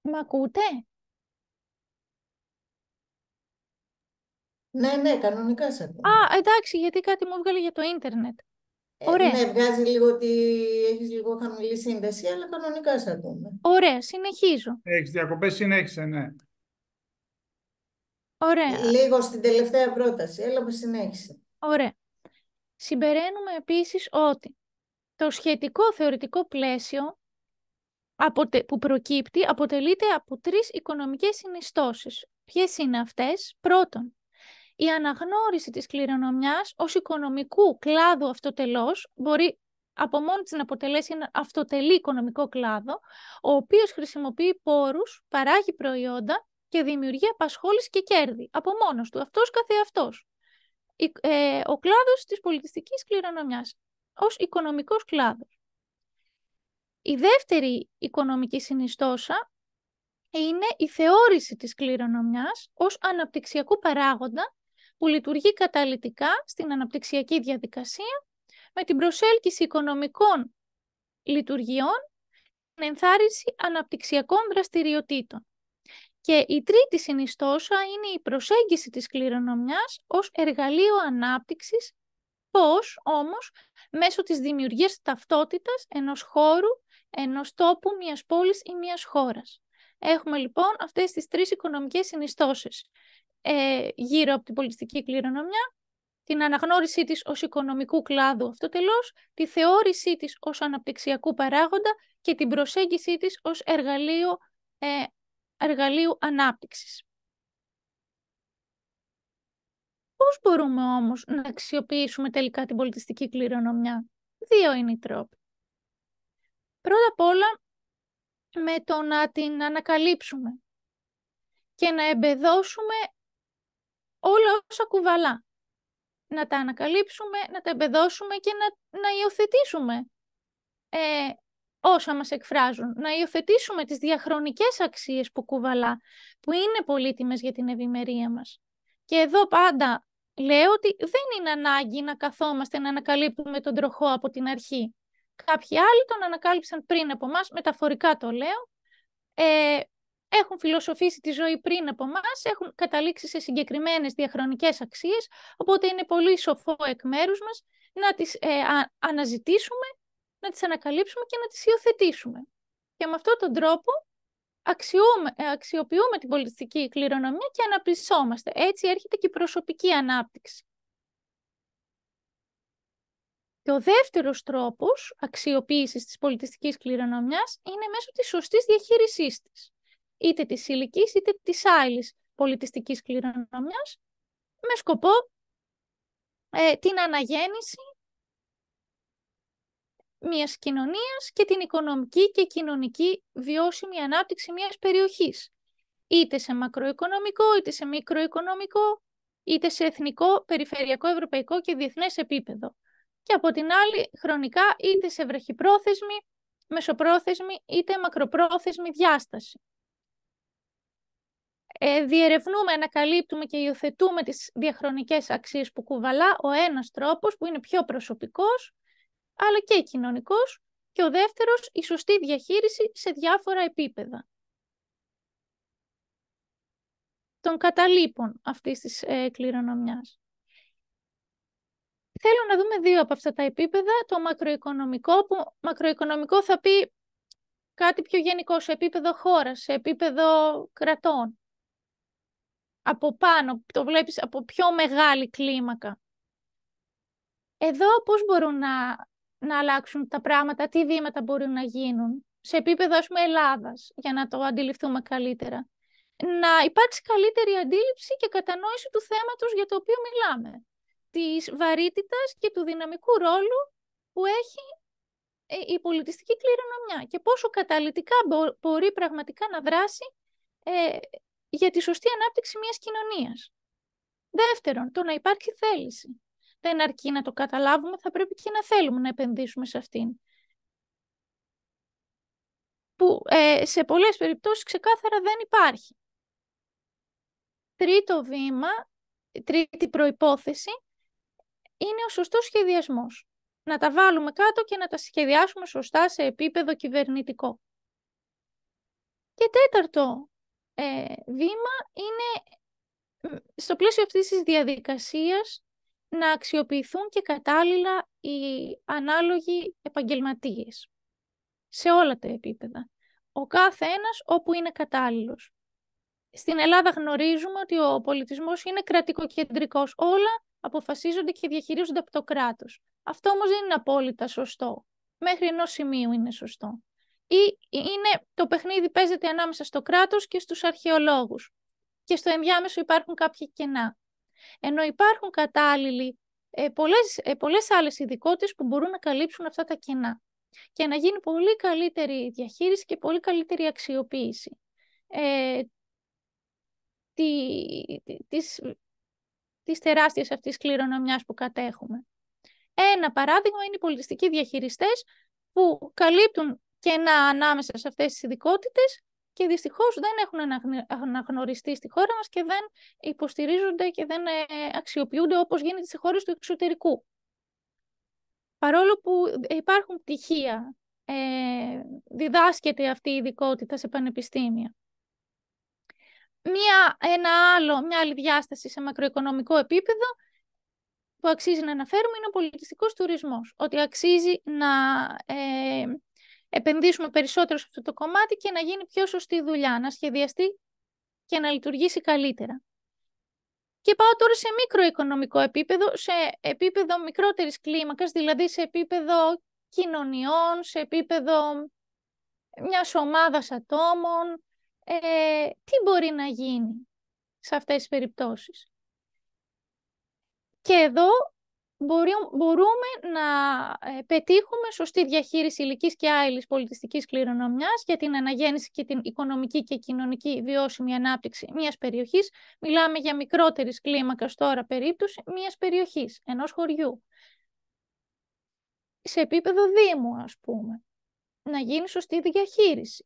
Μ' ακούτε? Ναι, κανονικά σε ακούω. Α, εντάξει, γιατί κάτι μου έβγαλε για το ίντερνετ. Ωραία. Ναι, βγάζει λίγο ότι έχεις λίγο χαμηλή σύνδεση, αλλά κανονικά σε ακούμε. Ωραία, συνεχίζω. Έχεις διακοπές, συνέχισε, ναι. Ωραία, Λίγο στην τελευταία πρόταση, έλα που συνέχισε. ωραία. Συμπεραίνουμε επίσης ότι το σχετικό θεωρητικό πλαίσιο που προκύπτει αποτελείται από τρεις οικονομικές συνιστώσεις. Ποιες είναι αυτές? Πρώτον, η αναγνώριση της κληρονομιάς ως οικονομικού κλάδου αυτοτελώς μπορεί από μόνη της να αποτελέσει ένα αυτοτελή οικονομικό κλάδο, ο οποίος χρησιμοποιεί πόρους, παράγει προϊόντα και δημιουργεί απασχόληση και κέρδη από μόνος του, αυτός καθεαυτός. Ο κλάδος της πολιτιστικής κληρονομιάς ως οικονομικός κλάδος. Η δεύτερη οικονομική συνιστόσα είναι η θεώρηση της κληρονομιάς ως αναπτυξιακού παράγοντα που λειτουργεί καταλυτικά στην αναπτυξιακή διαδικασία με την προσέλκυση οικονομικών λειτουργιών και την ενθάρρυνση αναπτυξιακών δραστηριοτήτων. Και η τρίτη συνιστόσα είναι η προσέγγιση της κληρονομιάς ως εργαλείο ανάπτυξης, πώς όμως μέσω της δημιουργίας ταυτότητας ενός χώρου, ενός τόπου, μιας πόλης ή μιας χώρας. Έχουμε λοιπόν αυτές τις τρεις οικονομικές συνιστώσεις γύρω από την πολιτιστική κληρονομιά, την αναγνώρισή της ως οικονομικού κλάδου αυτοτελώς, τη θεώρησή της ως αναπτυξιακού παράγοντα και την προσέγγιση της ως εργαλείου ανάπτυξης. Πώς μπορούμε όμως να αξιοποιήσουμε τελικά την πολιτιστική κληρονομιά? Δύο είναι οι τρόποι. Πρώτα απ' όλα, με το να την ανακαλύψουμε και να εμπεδώσουμε όλα όσα κουβαλά. Να τα ανακαλύψουμε, να τα εμπεδώσουμε και να υιοθετήσουμε όσα μας εκφράζουν. Να υιοθετήσουμε τις διαχρονικές αξίες που κουβαλά, που είναι πολύτιμες για την ευημερία μας. Και εδώ πάντα λέω ότι δεν είναι ανάγκη να καθόμαστε να ανακαλύπτουμε τον τροχό από την αρχή. Κάποιοι άλλοι τον ανακάλυψαν πριν από μας, μεταφορικά το λέω, έχουν φιλοσοφήσει τη ζωή πριν από μας, έχουν καταλήξει σε συγκεκριμένες διαχρονικές αξίες, οπότε είναι πολύ σοφό εκ μέρους μας να τις αναζητήσουμε, να τις ανακαλύψουμε και να τις υιοθετήσουμε. Και με αυτόν τον τρόπο αξιοποιούμε την πολιτιστική κληρονομιά και αναπτυσσόμαστε. Έτσι έρχεται και η προσωπική ανάπτυξη. Και ο δεύτερος τρόπος αξιοποίησης της πολιτιστικής κληρονομιάς είναι μέσω της σωστής διαχείρισής της. Είτε της υλικής είτε της άειλης πολιτιστικής κληρονομιάς, με σκοπό την αναγέννηση μιας κοινωνίας και την οικονομική και κοινωνική βιώσιμη ανάπτυξη μιας περιοχής. Είτε σε μακροοικονομικό, είτε σε μικροοικονομικό, είτε σε εθνικό, περιφερειακό, ευρωπαϊκό και διεθνές επίπεδο. Και από την άλλη χρονικά είτε σε βραχυπρόθεσμη, μεσοπρόθεσμη είτε μακροπρόθεσμη διάσταση. Διερευνούμε, ανακαλύπτουμε και υιοθετούμε τις διαχρονικές αξίες που κουβαλά ο ένας τρόπος που είναι πιο προσωπικός αλλά και κοινωνικός και ο δεύτερος η σωστή διαχείριση σε διάφορα επίπεδα των καταλήπων αυτής της κληρονομιάς. Θέλω να δούμε δύο από αυτά τα επίπεδα. Το μακροοικονομικό, που μακροοικονομικό θα πει κάτι πιο γενικό, σε επίπεδο χώρας, σε επίπεδο κρατών. Από πάνω, το βλέπεις από πιο μεγάλη κλίμακα. Εδώ πώς μπορούν να αλλάξουν τα πράγματα, τι βήματα μπορούν να γίνουν, σε επίπεδο ας πούμε Ελλάδας, για να το αντιληφθούμε καλύτερα. να υπάρξει καλύτερη αντίληψη και κατανόηση του θέματος για το οποίο μιλάμε. Της βαρύτητας και του δυναμικού ρόλου που έχει η πολιτιστική κληρονομιά και πόσο καταλυτικά μπορεί πραγματικά να δράσει για τη σωστή ανάπτυξη μιας κοινωνίας. Δεύτερον, το να υπάρχει θέληση. Δεν αρκεί να το καταλάβουμε, θα πρέπει και να θέλουμε να επενδύσουμε σε αυτήν. Που σε πολλές περιπτώσεις ξεκάθαρα δεν υπάρχει. Τρίτο βήμα, τρίτη προϋπόθεση, είναι ο σωστός σχεδιασμός. Να τα βάλουμε κάτω και να τα σχεδιάσουμε σωστά σε επίπεδο κυβερνητικό. Και τέταρτο βήμα είναι, στο πλαίσιο αυτής της διαδικασίας, να αξιοποιηθούν και κατάλληλα οι ανάλογοι επαγγελματίες. Σε όλα τα επίπεδα. Ο κάθε ένας όπου είναι κατάλληλος. Στην Ελλάδα γνωρίζουμε ότι ο πολιτισμός είναι κρατικοκεντρικός. Όλα αποφασίζονται και διαχειρίζονται από το κράτος. Αυτό όμως δεν είναι απόλυτα σωστό. Μέχρι ενός σημείου είναι σωστό. Ή το παιχνίδι παίζεται ανάμεσα στο κράτος και στους αρχαιολόγους. Και στο ενδιάμεσο υπάρχουν κάποια κενά. Ενώ υπάρχουν κατάλληλοι πολλές άλλες ειδικότητες που μπορούν να καλύψουν αυτά τα κενά. Και να γίνει πολύ καλύτερη διαχείριση και πολύ καλύτερη αξιοποίηση της τεράστιας αυτής κληρονομιάς που κατέχουμε. Ένα παράδειγμα είναι οι πολιτιστικοί διαχειριστές που καλύπτουν κενά ανάμεσα σε αυτές τις ειδικότητες και δυστυχώς δεν έχουν αναγνωριστεί στη χώρα μας και δεν υποστηρίζονται και δεν αξιοποιούνται όπως γίνεται σε χώρες του εξωτερικού. Παρόλο που υπάρχουν πτυχία, διδάσκεται αυτή η ειδικότητα σε πανεπιστήμια. Μια άλλη διάσταση σε μακροοικονομικό επίπεδο που αξίζει να αναφέρουμε είναι ο πολιτιστικός τουρισμός. Ότι αξίζει να επενδύσουμε περισσότερο σε αυτό το κομμάτι και να γίνει πιο σωστή δουλειά, να σχεδιαστεί και να λειτουργήσει καλύτερα. Και πάω τώρα σε μικροοικονομικό επίπεδο, σε επίπεδο μικρότερης κλίμακας, δηλαδή σε επίπεδο κοινωνιών, σε επίπεδο μιας ομάδας ατόμων. Τι μπορεί να γίνει σε αυτές τις περιπτώσεις. Και εδώ μπορούμε να πετύχουμε σωστή διαχείριση υλικής και άειλης πολιτιστικής κληρονομιάς για την αναγέννηση και την οικονομική και κοινωνική βιώσιμη ανάπτυξη μιας περιοχής. Μιλάμε για μικρότερης κλίμακας τώρα περίπτωση μιας περιοχής, ενός χωριού. Σε επίπεδο δήμου, ας πούμε, να γίνει σωστή διαχείριση.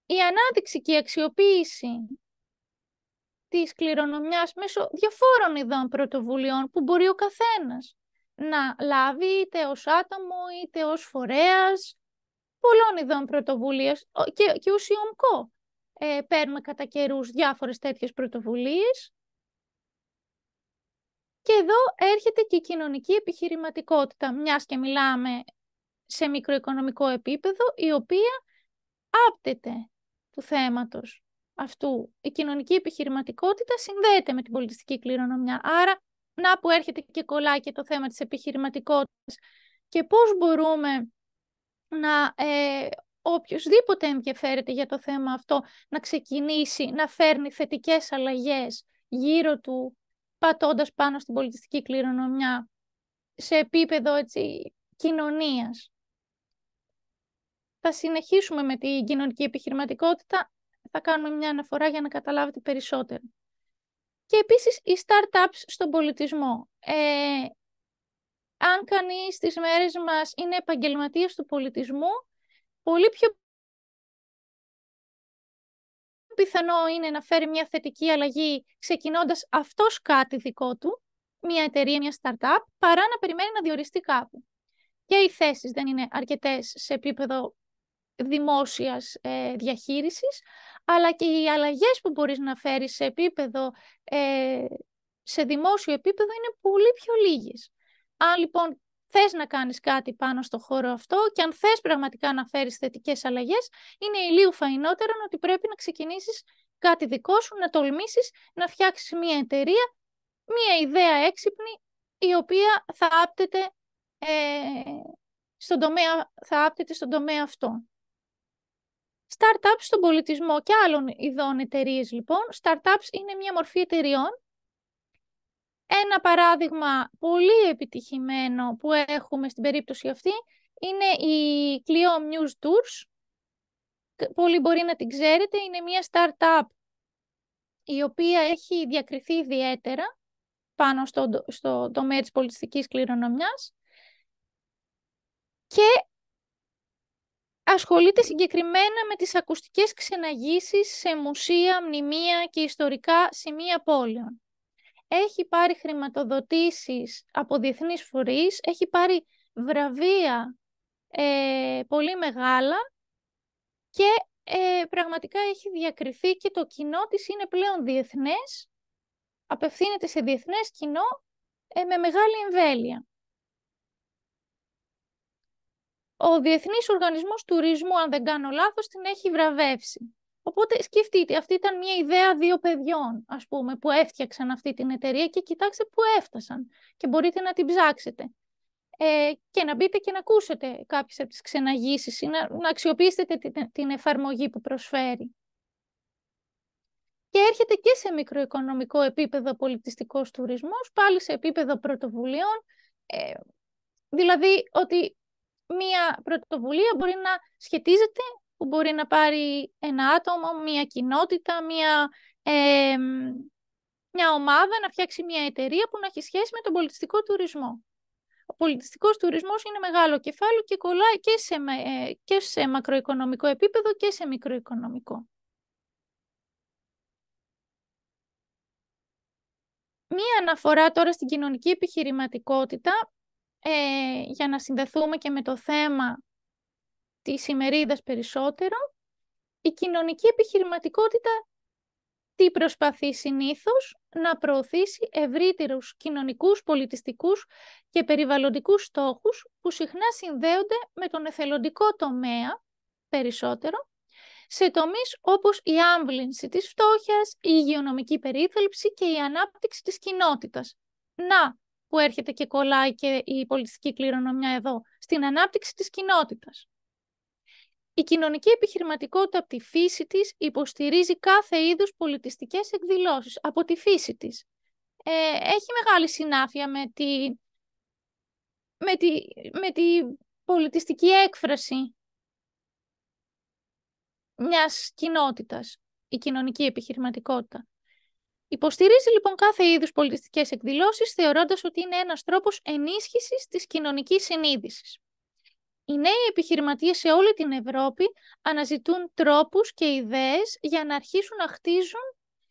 Η ανάδειξη και η αξιοποίηση της κληρονομιάς μέσω διαφόρων ειδών πρωτοβουλειών που μπορεί ο καθένας να λάβει είτε ως άτομο είτε ως φορέας, πολλών ειδών πρωτοβουλίες και ως ΙΟΜΚΟ. Παίρνουμε κατά καιρούς διάφορες τέτοιες πρωτοβουλίες. Και εδώ έρχεται και η κοινωνική επιχειρηματικότητα, μιας και μιλάμε σε μικροοικονομικό επίπεδο, η οποία άπτεται του θέματος αυτού. Η κοινωνική επιχειρηματικότητα συνδέεται με την πολιτιστική κληρονομιά. Άρα, να που έρχεται και κολλάει και το θέμα της επιχειρηματικότητας και πώς μπορούμε να οποιοσδήποτε ενδιαφέρεται για το θέμα αυτό να ξεκινήσει να φέρνει θετικές αλλαγές γύρω του, πατώντας πάνω στην πολιτιστική κληρονομιά σε επίπεδο κοινωνίας. Θα συνεχίσουμε με την κοινωνική επιχειρηματικότητα, θα κάνουμε μια αναφορά για να καταλάβετε περισσότερο. Και επίσης οι startups στον πολιτισμό. Αν κανείς στις μέρες μας είναι επαγγελματίας του πολιτισμού, πολύ πιο πιθανό είναι να φέρει μια θετική αλλαγή ξεκινώντας αυτός κάτι δικό του, μια εταιρεία, μια startup, παρά να περιμένει να διοριστεί κάπου. Και οι θέσεις δεν είναι αρκετές σε επίπεδο δημόσιας διαχείρισης, αλλά και οι αλλαγές που μπορείς να φέρεις σε δημόσιο επίπεδο είναι πολύ πιο λίγες. Αν λοιπόν θες να κάνεις κάτι πάνω στο χώρο αυτό και αν θες πραγματικά να φέρεις θετικές αλλαγές, είναι ηλίου φαϊνότερο ότι πρέπει να ξεκινήσεις κάτι δικό σου, να τολμήσεις να φτιάξεις μια εταιρεία, μια ιδέα έξυπνη, η οποία θα άπτεται στον τομέα αυτό. Startups στον πολιτισμό και άλλων ειδών εταιρείες, λοιπόν. Startups είναι μια μορφή εταιρειών. Ένα παράδειγμα πολύ επιτυχημένο που έχουμε στην περίπτωση αυτή είναι η Clio Muse Tours. Πολλοί μπορεί να την ξέρετε. Είναι μια startup η οποία έχει διακριθεί ιδιαίτερα πάνω στο τομέα της πολιτιστικής κληρονομιάς και ασχολείται συγκεκριμένα με τις ακουστικές ξεναγήσεις σε μουσεία, μνημεία και ιστορικά σημεία πόλεων. Έχει πάρει χρηματοδοτήσεις από διεθνείς φορείς, έχει πάρει βραβεία πολύ μεγάλα και πραγματικά έχει διακριθεί και το κοινό της είναι πλέον διεθνές, απευθύνεται σε διεθνές κοινό με μεγάλη εμβέλεια. Ο Διεθνής Οργανισμός Τουρισμού, αν δεν κάνω λάθος, την έχει βραβεύσει. Οπότε σκεφτείτε, αυτή ήταν μια ιδέα 2 παιδιών, ας πούμε, που έφτιαξαν αυτή την εταιρεία και κοιτάξτε πού έφτασαν. Και μπορείτε να την ψάξετε. Και να μπείτε και να ακούσετε κάποιες από τις ξεναγήσεις ή να αξιοποιήσετε την εφαρμογή που προσφέρει. Και έρχεται και σε μικροοικονομικό επίπεδο πολιτιστικός τουρισμός, πάλι σε επίπεδο πρωτοβουλίων, δηλαδή ότι μία πρωτοβουλία μπορεί να σχετίζεται, που μπορεί να πάρει ένα άτομο, μία κοινότητα, μια ομάδα, να φτιάξει μια εταιρεία που να έχει σχέση με τον πολιτιστικό τουρισμό. Ο πολιτιστικός τουρισμός είναι μεγάλο κεφάλαιο και κολλάει και σε μακροοικονομικό επίπεδο και σε μικροοικονομικό. Μία αναφορά τώρα στην κοινωνική επιχειρηματικότητα, για να συνδεθούμε και με το θέμα της ημερίδας περισσότερο. Η κοινωνική επιχειρηματικότητα τι προσπαθεί συνήθως? Να προωθήσει ευρύτερους κοινωνικούς, πολιτιστικούς και περιβαλλοντικούς στόχους που συχνά συνδέονται με τον εθελοντικό τομέα περισσότερο, σε τομείς όπως η άμβλυνση της φτώχειας, η υγειονομική περίθαλψη και η ανάπτυξη της κοινότητας. Να, που έρχεται και κολλάει και η πολιτιστική κληρονομιά εδώ, στην ανάπτυξη της κοινότητας. Η κοινωνική επιχειρηματικότητα από τη φύση της υποστηρίζει κάθε είδους πολιτιστικές εκδηλώσεις. Από τη φύση της. Έχει μεγάλη συνάφεια με τη πολιτιστική έκφραση μιας κοινότητας, η κοινωνική επιχειρηματικότητα. Υποστηρίζει λοιπόν κάθε είδους πολιτιστικές εκδηλώσεις, θεωρώντας ότι είναι ένας τρόπος ενίσχυσης της κοινωνικής συνείδησης. Οι νέοι επιχειρηματίες σε όλη την Ευρώπη αναζητούν τρόπους και ιδέες για να αρχίσουν να χτίζουν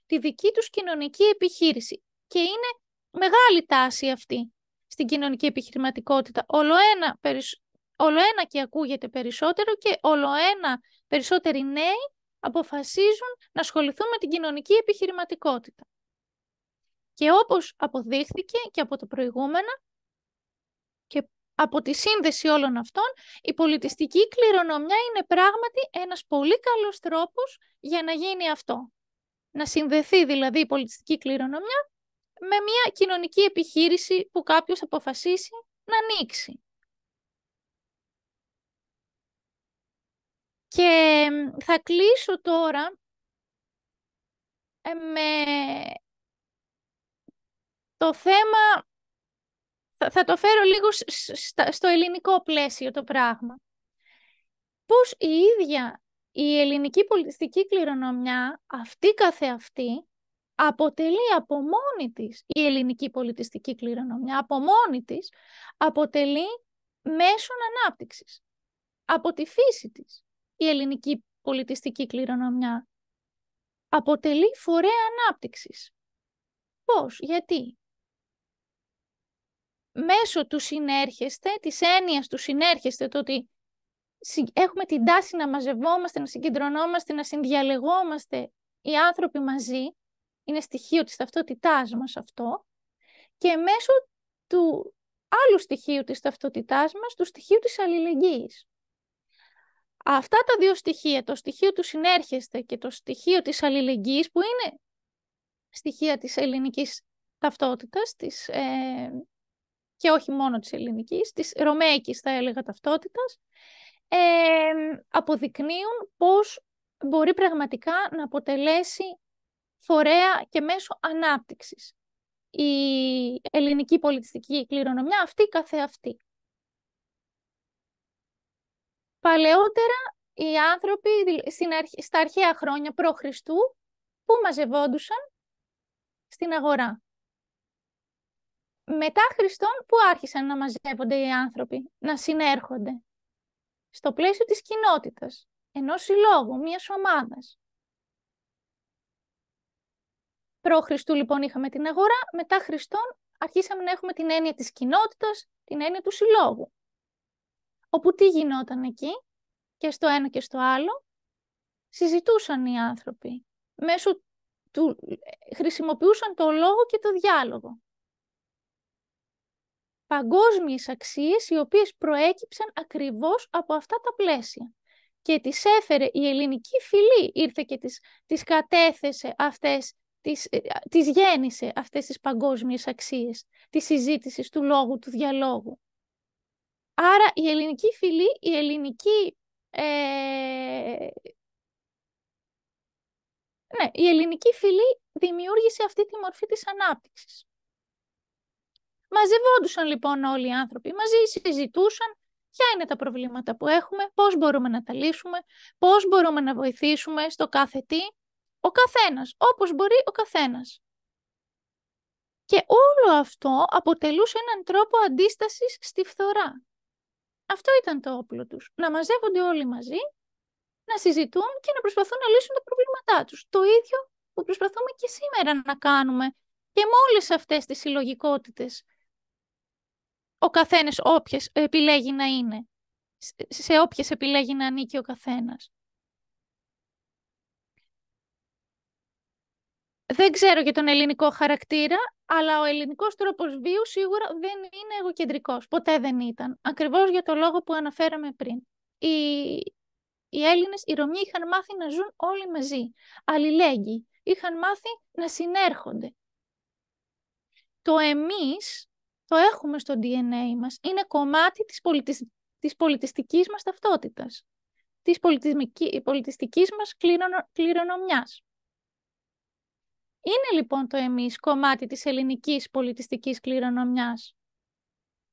τη δική τους κοινωνική επιχείρηση. Και είναι μεγάλη τάση αυτή στην κοινωνική επιχειρηματικότητα. Όλο ένα και ακούγεται περισσότερο και όλο ένα περισσότεροι νέοι αποφασίζουν να ασχοληθούν με την κοινωνική επιχειρηματικότητα. Και όπως αποδείχθηκε και από το προηγούμενα και από τη σύνδεση όλων αυτών, η πολιτιστική κληρονομιά είναι πράγματι ένας πολύ καλός τρόπος για να γίνει αυτό. Να συνδεθεί δηλαδή η πολιτιστική κληρονομιά με μια κοινωνική επιχείρηση που κάποιος αποφασίσει να ανοίξει. Και θα κλείσω τώρα με το θέμα, θα το φέρω λίγο στο ελληνικό πλαίσιο το πράγμα. Πώς η ίδια η ελληνική πολιτιστική κληρονομιά, αυτή καθεαυτή, αποτελεί από μόνη της, η ελληνική πολιτιστική κληρονομιά, από μόνη της, αποτελεί μέσον ανάπτυξης. Από τη φύση της, η ελληνική πολιτιστική κληρονομιά αποτελεί φορέα ανάπτυξης. Πώς, γιατί? Μέσω του συνέρχεστε, της έννοιας του συνέρχεστε, το ότι έχουμε την τάση να μαζευόμαστε, να συγκεντρωνόμαστε, να συνδιαλεγόμαστε οι άνθρωποι μαζί, είναι στοιχείο της ταυτότητάς μας αυτό, και μέσω του άλλου στοιχείου της ταυτότητάς μας, του στοιχείου της αλληλεγγύης. Αυτά τα δύο στοιχεία, το στοιχείο του συνέρχεστε και το στοιχείο της αλληλεγγύης, που είναι στοιχεία της ελληνικής ταυτότητας, και όχι μόνο της ελληνικής, της ρωμαϊκής θα έλεγα ταυτότητας, αποδεικνύουν πώς μπορεί πραγματικά να αποτελέσει φορέα και μέσο ανάπτυξης. Η ελληνική πολιτιστική κληρονομιά αυτή καθεαυτή. Παλαιότερα οι άνθρωποι στα αρχαία χρόνια π.Χ. που μαζευόντουσαν στην αγορά. Μετά Χριστόν που άρχισαν να μαζεύονται οι άνθρωποι, να συνέρχονται στο πλαίσιο της κοινότητας, ενός συλλόγου, μιας ομάδας. Π.Χ. λοιπόν είχαμε την αγορά, μετά Χριστόν αρχίσαμε να έχουμε την έννοια της κοινότητας, την έννοια του συλλόγου. Όπου τι γινόταν εκεί, και στο ένα και στο άλλο, συζητούσαν οι άνθρωποι. Χρησιμοποιούσαν το λόγο και το διάλογο. Παγκόσμιες αξίες οι οποίες προέκυψαν ακριβώς από αυτά τα πλαίσια. Και τις έφερε η ελληνική φυλή, ήρθε και τις κατέθεσε αυτές, τις γέννησε αυτές τις παγκόσμιες αξίες, της συζήτησης, του λόγου, του διαλόγου. Άρα η ελληνική φυλή, η ελληνική φυλή δημιούργησε αυτή τη μορφή της ανάπτυξης. Μαζευόντουσαν λοιπόν όλοι οι άνθρωποι μαζί, συζητούσαν ποια είναι τα προβλήματα που έχουμε, πώς μπορούμε να τα λύσουμε, πώς μπορούμε να βοηθήσουμε στο κάθε τι, ο καθένας, όπως μπορεί ο καθένας. Και όλο αυτό αποτελούσε έναν τρόπο αντίστασης στη φθορά. Αυτό ήταν το όπλο τους, να μαζεύονται όλοι μαζί, να συζητούν και να προσπαθούν να λύσουν τα προβλήματά τους. Το ίδιο που προσπαθούμε και σήμερα να κάνουμε και με όλες αυτές τις συλλογικότητες. Ο καθένας όποιες επιλέγει να είναι, σε όποιες επιλέγει να ανήκει ο καθένας. Δεν ξέρω για τον ελληνικό χαρακτήρα, αλλά ο ελληνικός τρόπος βίου σίγουρα δεν είναι εγωκεντρικός. Ποτέ δεν ήταν. Ακριβώς για το λόγο που αναφέραμε πριν. Οι Έλληνες, οι Ρωμιοί είχαν μάθει να ζουν όλοι μαζί. Αλληλέγγυοι. Είχαν μάθει να συνέρχονται. Το εμείς το έχουμε στο DNA μας. Είναι κομμάτι της πολιτιστικής μας ταυτότητας. Της πολιτιστικής μας κληρονομιάς. Είναι λοιπόν το εμείς κομμάτι της ελληνικής πολιτιστικής κληρονομιάς.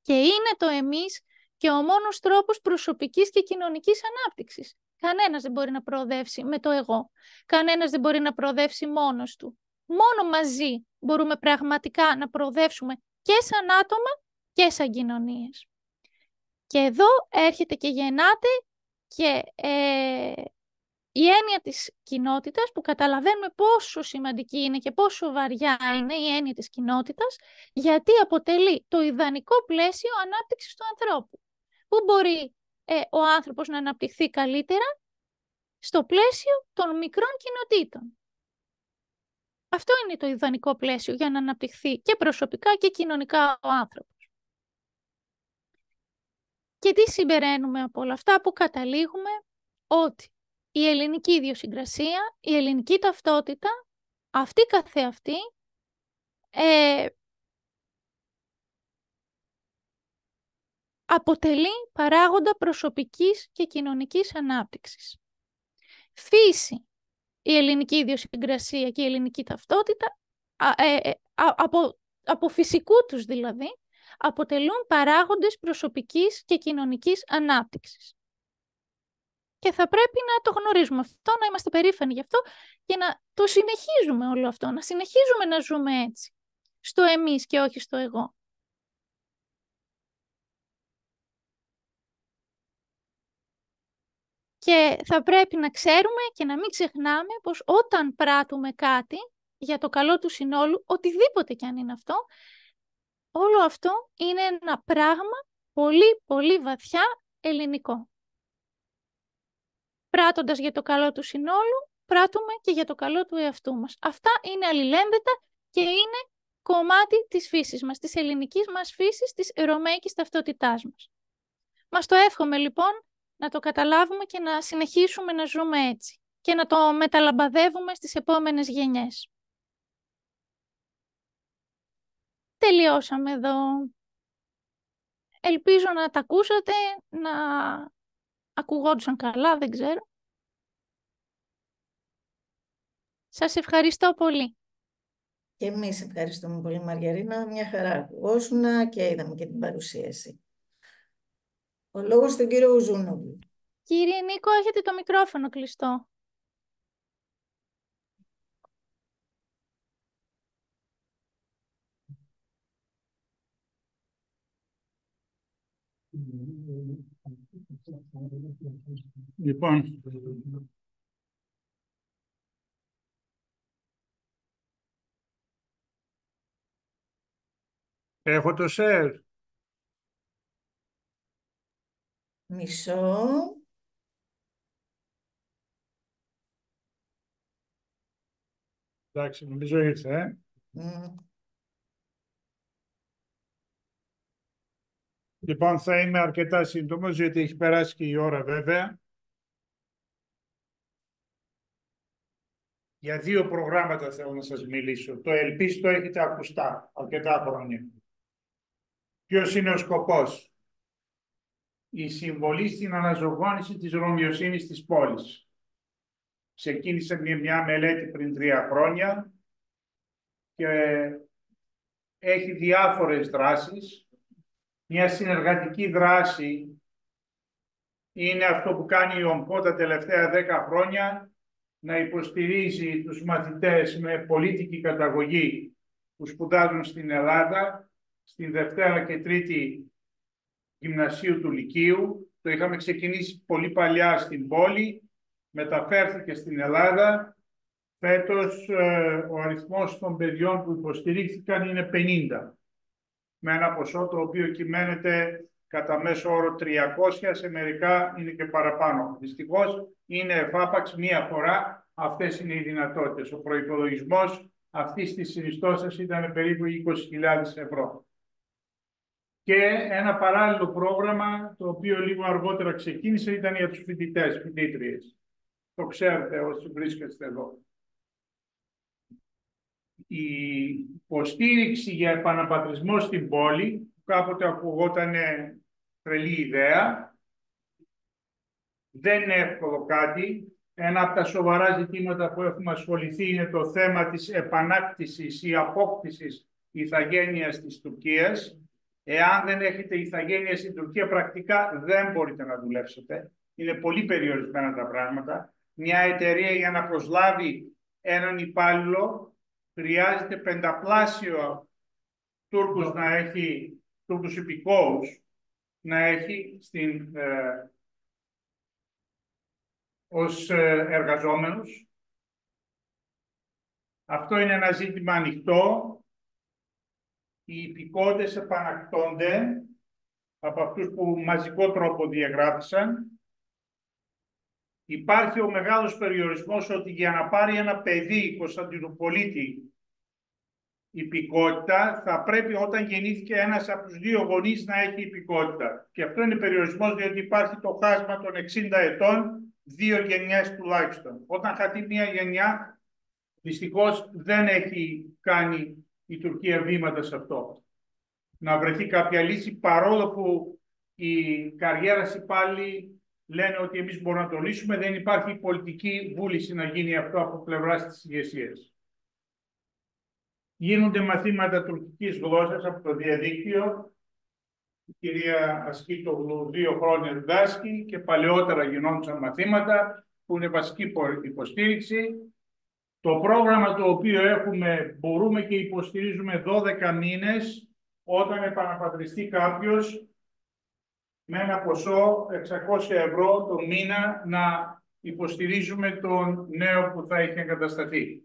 Και είναι το εμείς και ο μόνος τρόπος προσωπικής και κοινωνικής ανάπτυξης. Κανένας δεν μπορεί να προοδεύσει με το εγώ. Κανένας δεν μπορεί να προοδεύσει μόνος του. Μόνο μαζί μπορούμε πραγματικά να προοδεύσουμε και σαν άτομα και σαν κοινωνίες. Και εδώ έρχεται και γεννάται και η έννοια της κοινότητας, που καταλαβαίνουμε πόσο σημαντική είναι και πόσο βαριά είναι η έννοια της κοινότητας, γιατί αποτελεί το ιδανικό πλαίσιο ανάπτυξης του ανθρώπου. Πού μπορεί ο άνθρωπος να αναπτυχθεί καλύτερα? Στο πλαίσιο των μικρών κοινοτήτων. Αυτό είναι το ιδανικό πλαίσιο για να αναπτυχθεί και προσωπικά και κοινωνικά ο άνθρωπος. Και τι συμπεραίνουμε από όλα αυτά? Που καταλήγουμε ότι η ελληνική ιδιοσυγκρασία, η ελληνική ταυτότητα, αυτή καθεαυτή, αποτελεί παράγοντα προσωπικής και κοινωνικής ανάπτυξης. Φύση, η ελληνική ιδιοσυγκρασία και η ελληνική ταυτότητα, από φυσικού τους δηλαδή, αποτελούν παράγοντες προσωπικής και κοινωνικής ανάπτυξης. Και θα πρέπει να το γνωρίζουμε αυτό, να είμαστε περήφανοι γι' αυτό και να το συνεχίζουμε όλο αυτό, να συνεχίζουμε να ζούμε έτσι, στο εμείς και όχι στο εγώ. Και θα πρέπει να ξέρουμε και να μην ξεχνάμε πως όταν πράττουμε κάτι για το καλό του συνόλου, οτιδήποτε κι αν είναι αυτό, όλο αυτό είναι ένα πράγμα πολύ πολύ βαθιά ελληνικό. Πράττοντας για το καλό του συνόλου, πράττουμε και για το καλό του εαυτού μας. Αυτά είναι αλληλένδετα και είναι κομμάτι της φύσης μας, της ελληνικής μας φύσης, της ρωμαϊκής ταυτότητάς μας. Μας το εύχομαι λοιπόν να το καταλάβουμε και να συνεχίσουμε να ζούμε έτσι και να το μεταλαμπαδεύουμε στις επόμενες γενιές. Τελειώσαμε εδώ. Ελπίζω να τα ακούσατε, να ακουγόντουσαν καλά, δεν ξέρω. Σας ευχαριστώ πολύ. Και εμείς ευχαριστούμε πολύ, Μαριαρίνα. Μια χαρά ακουγόσουνα και είδαμε και την παρουσίαση. Ο λόγος στον κύριο Ουζούνογλου. Κύριε Νίκο, έχετε το μικρόφωνο κλειστό. Λοιπόν, έχω το share. Μισό. Εντάξει, νομίζω ήρθε. Μμ. Λοιπόν, θα είμαι αρκετά σύντομος, γιατί έχει περάσει και η ώρα βέβαια. Για δύο προγράμματα θέλω να σας μιλήσω. Το ΕΛΠΙΣ το έχετε ακουστά αρκετά χρόνια. Ποιος είναι ο σκοπός? Η συμβολή στην αναζωογόνηση της ρωμιοσύνης της πόλης. Ξεκίνησε μια μελέτη πριν 3 χρόνια και έχει διάφορες δράσεις. Μια συνεργατική δράση είναι αυτό που κάνει η ΟΜΚΟ τα τελευταία 10 χρόνια, να υποστηρίζει τους μαθητές με πολίτικη καταγωγή που σπουδάζουν στην Ελλάδα, στην Δευτέρα και Τρίτη Γυμνασίου του Λυκείου. Το είχαμε ξεκινήσει πολύ παλιά στην πόλη, μεταφέρθηκε στην Ελλάδα. Φέτος ο αριθμός των παιδιών που υποστηρίχθηκαν είναι 50, με ένα ποσό το οποίο κυμαίνεται κατά μέσο όρο 300, σε μερικά είναι και παραπάνω. Δυστυχώς είναι εφάπαξ μία φορά, αυτές είναι οι δυνατότητες. Ο προϋπολογισμός αυτής της συνιστώσας ήταν περίπου 20.000 ευρώ. Και ένα παράλληλο πρόγραμμα, το οποίο λίγο αργότερα ξεκίνησε, ήταν για τους φοιτητές, φοιτήτριες. Το ξέρετε όσοι βρίσκεστε εδώ. Η υποστήριξη για επαναπατρισμό στην πόλη, που κάποτε ακουγόταν τρελή ιδέα, δεν είναι εύκολο κάτι. Ένα από τα σοβαρά ζητήματα που έχουμε ασχοληθεί είναι το θέμα της επανάκτησης ή απόκτησης ηθαγένειας της Τουρκίας. Εάν δεν έχετε ηθαγένεια στην Τουρκία, πρακτικά δεν μπορείτε να δουλέψετε. Είναι πολύ περιορισμένα τα πράγματα. Μια εταιρεία για να προσλάβει έναν υπάλληλο χρειάζεται 5πλάσιο Τούρκους να έχει, Τούρκους υπηκόους να έχει ως εργαζόμενους. Αυτό είναι ένα ζήτημα ανοιχτό. Οι υπηκόντες επανακτώνται από αυτούς που μαζικό τρόπο διαγράφησαν. Υπάρχει ο μεγάλος περιορισμός ότι για να πάρει ένα παιδί Κωνσταντινουπολίτη υπηκότητα, θα πρέπει όταν γεννήθηκε ένας από τους δύο γονείς να έχει υπηκότητα. Και αυτό είναι περιορισμός, διότι υπάρχει το χάσμα των 60 ετών, 2 γενιές τουλάχιστον. Όταν χαθεί μία γενιά, δυστυχώς δεν έχει κάνει η Τουρκία βήματα σε αυτό. Να βρεθεί κάποια λύση, παρόλο που οι καριέρας υπάλληλοι λένε ότι εμείς μπορούμε να το λύσουμε, δεν υπάρχει πολιτική βούληση να γίνει αυτό από πλευράς της ηγεσίας. Γίνονται μαθήματα τουρκικής γλώσσας από το διαδίκτυο. Η κυρία Ασκήτογλου 2 χρόνια διδάσκει και παλαιότερα γινόντουσαν μαθήματα που είναι βασική υποστήριξη. Το πρόγραμμα το οποίο έχουμε μπορούμε και υποστηρίζουμε 12 μήνες όταν επαναπατριστεί κάποιος με ένα ποσό 600 ευρώ το μήνα να υποστηρίζουμε τον νέο που θα έχει εγκατασταθεί.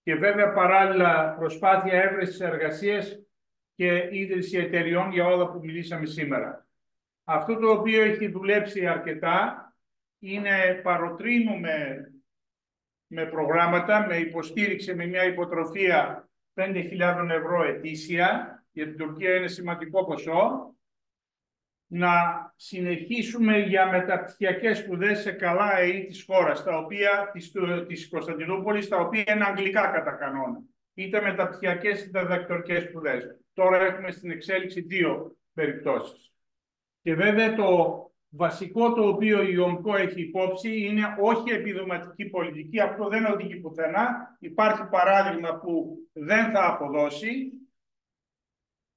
Και βέβαια παράλληλα προσπάθεια έβρεσης εργασίας και ίδρυση εταιριών για όλα που μιλήσαμε σήμερα. Αυτό το οποίο έχει δουλέψει αρκετά είναι παροτρύνουμε με προγράμματα, με υποστήριξη, με μια υποτροφία 5.000 ευρώ ετήσια, για την Τουρκία είναι σημαντικό ποσό, να συνεχίσουμε για μεταπτυχιακές σπουδές σε καλά ΑΕΗ της χώρας, της Κωνσταντινούπολης, τα οποία είναι αγγλικά κατά κανόνα. Είτε μεταπτυχιακές είτε διδακτορικές σπουδές. Τώρα έχουμε στην εξέλιξη 2 περιπτώσεις. Και βέβαια το βασικό το οποίο η ΟΜΚΟ έχει υπόψη είναι όχι επιδοματική πολιτική. Αυτό δεν οδηγεί πουθενά. Υπάρχει παράδειγμα που δεν θα αποδώσει.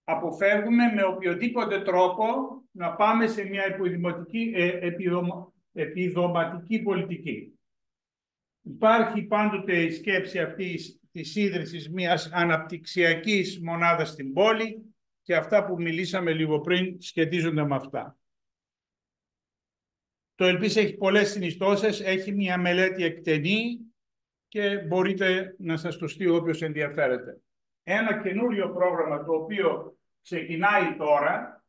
Αποφεύγουμε με οποιοδήποτε τρόπο να πάμε σε μια επιδοματική πολιτική. Υπάρχει πάντοτε η σκέψη αυτή της ίδρυσης μιας αναπτυξιακής μονάδας στην πόλη και αυτά που μιλήσαμε λίγο πριν σχετίζονται με αυτά. Το ΕΛΠΙΣ έχει πολλές συνιστώσεις, έχει μια μελέτη εκτενή και μπορείτε να σας το στείλω όποιος ενδιαφέρεται. Ένα καινούριο πρόγραμμα το οποίο ξεκινάει τώρα,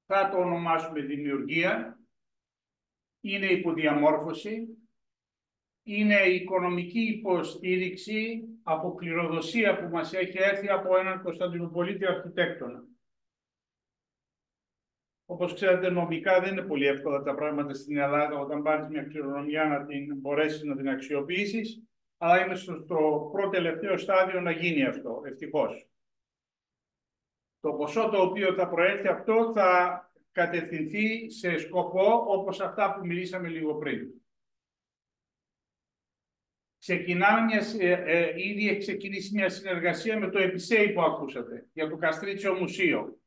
θα το ονομάσουμε δημιουργία, είναι υποδιαμόρφωση, είναι η οικονομική υποστήριξη από κληροδοσία που μας έχει έρθει από έναν Κωνσταντινοπολίτη αρχιτέκτονα. Όπως ξέρετε, νομικά δεν είναι πολύ εύκολα τα πράγματα στην Ελλάδα όταν πάρεις μια κληρονομιά να την μπορέσεις να την αξιοποιήσεις, αλλά είμαι στο πρώτο τελευταίο στάδιο να γίνει αυτό, ευτυχώς. Το ποσό το οποίο θα προέρχεται αυτό θα κατευθυνθεί σε σκοπό όπως αυτά που μιλήσαμε λίγο πριν. Ήδη έχει ξεκινήσει μια συνεργασία με το ΕΠΙΣΕΙ που ακούσατε, για το Καστρίτσιο Μουσείο.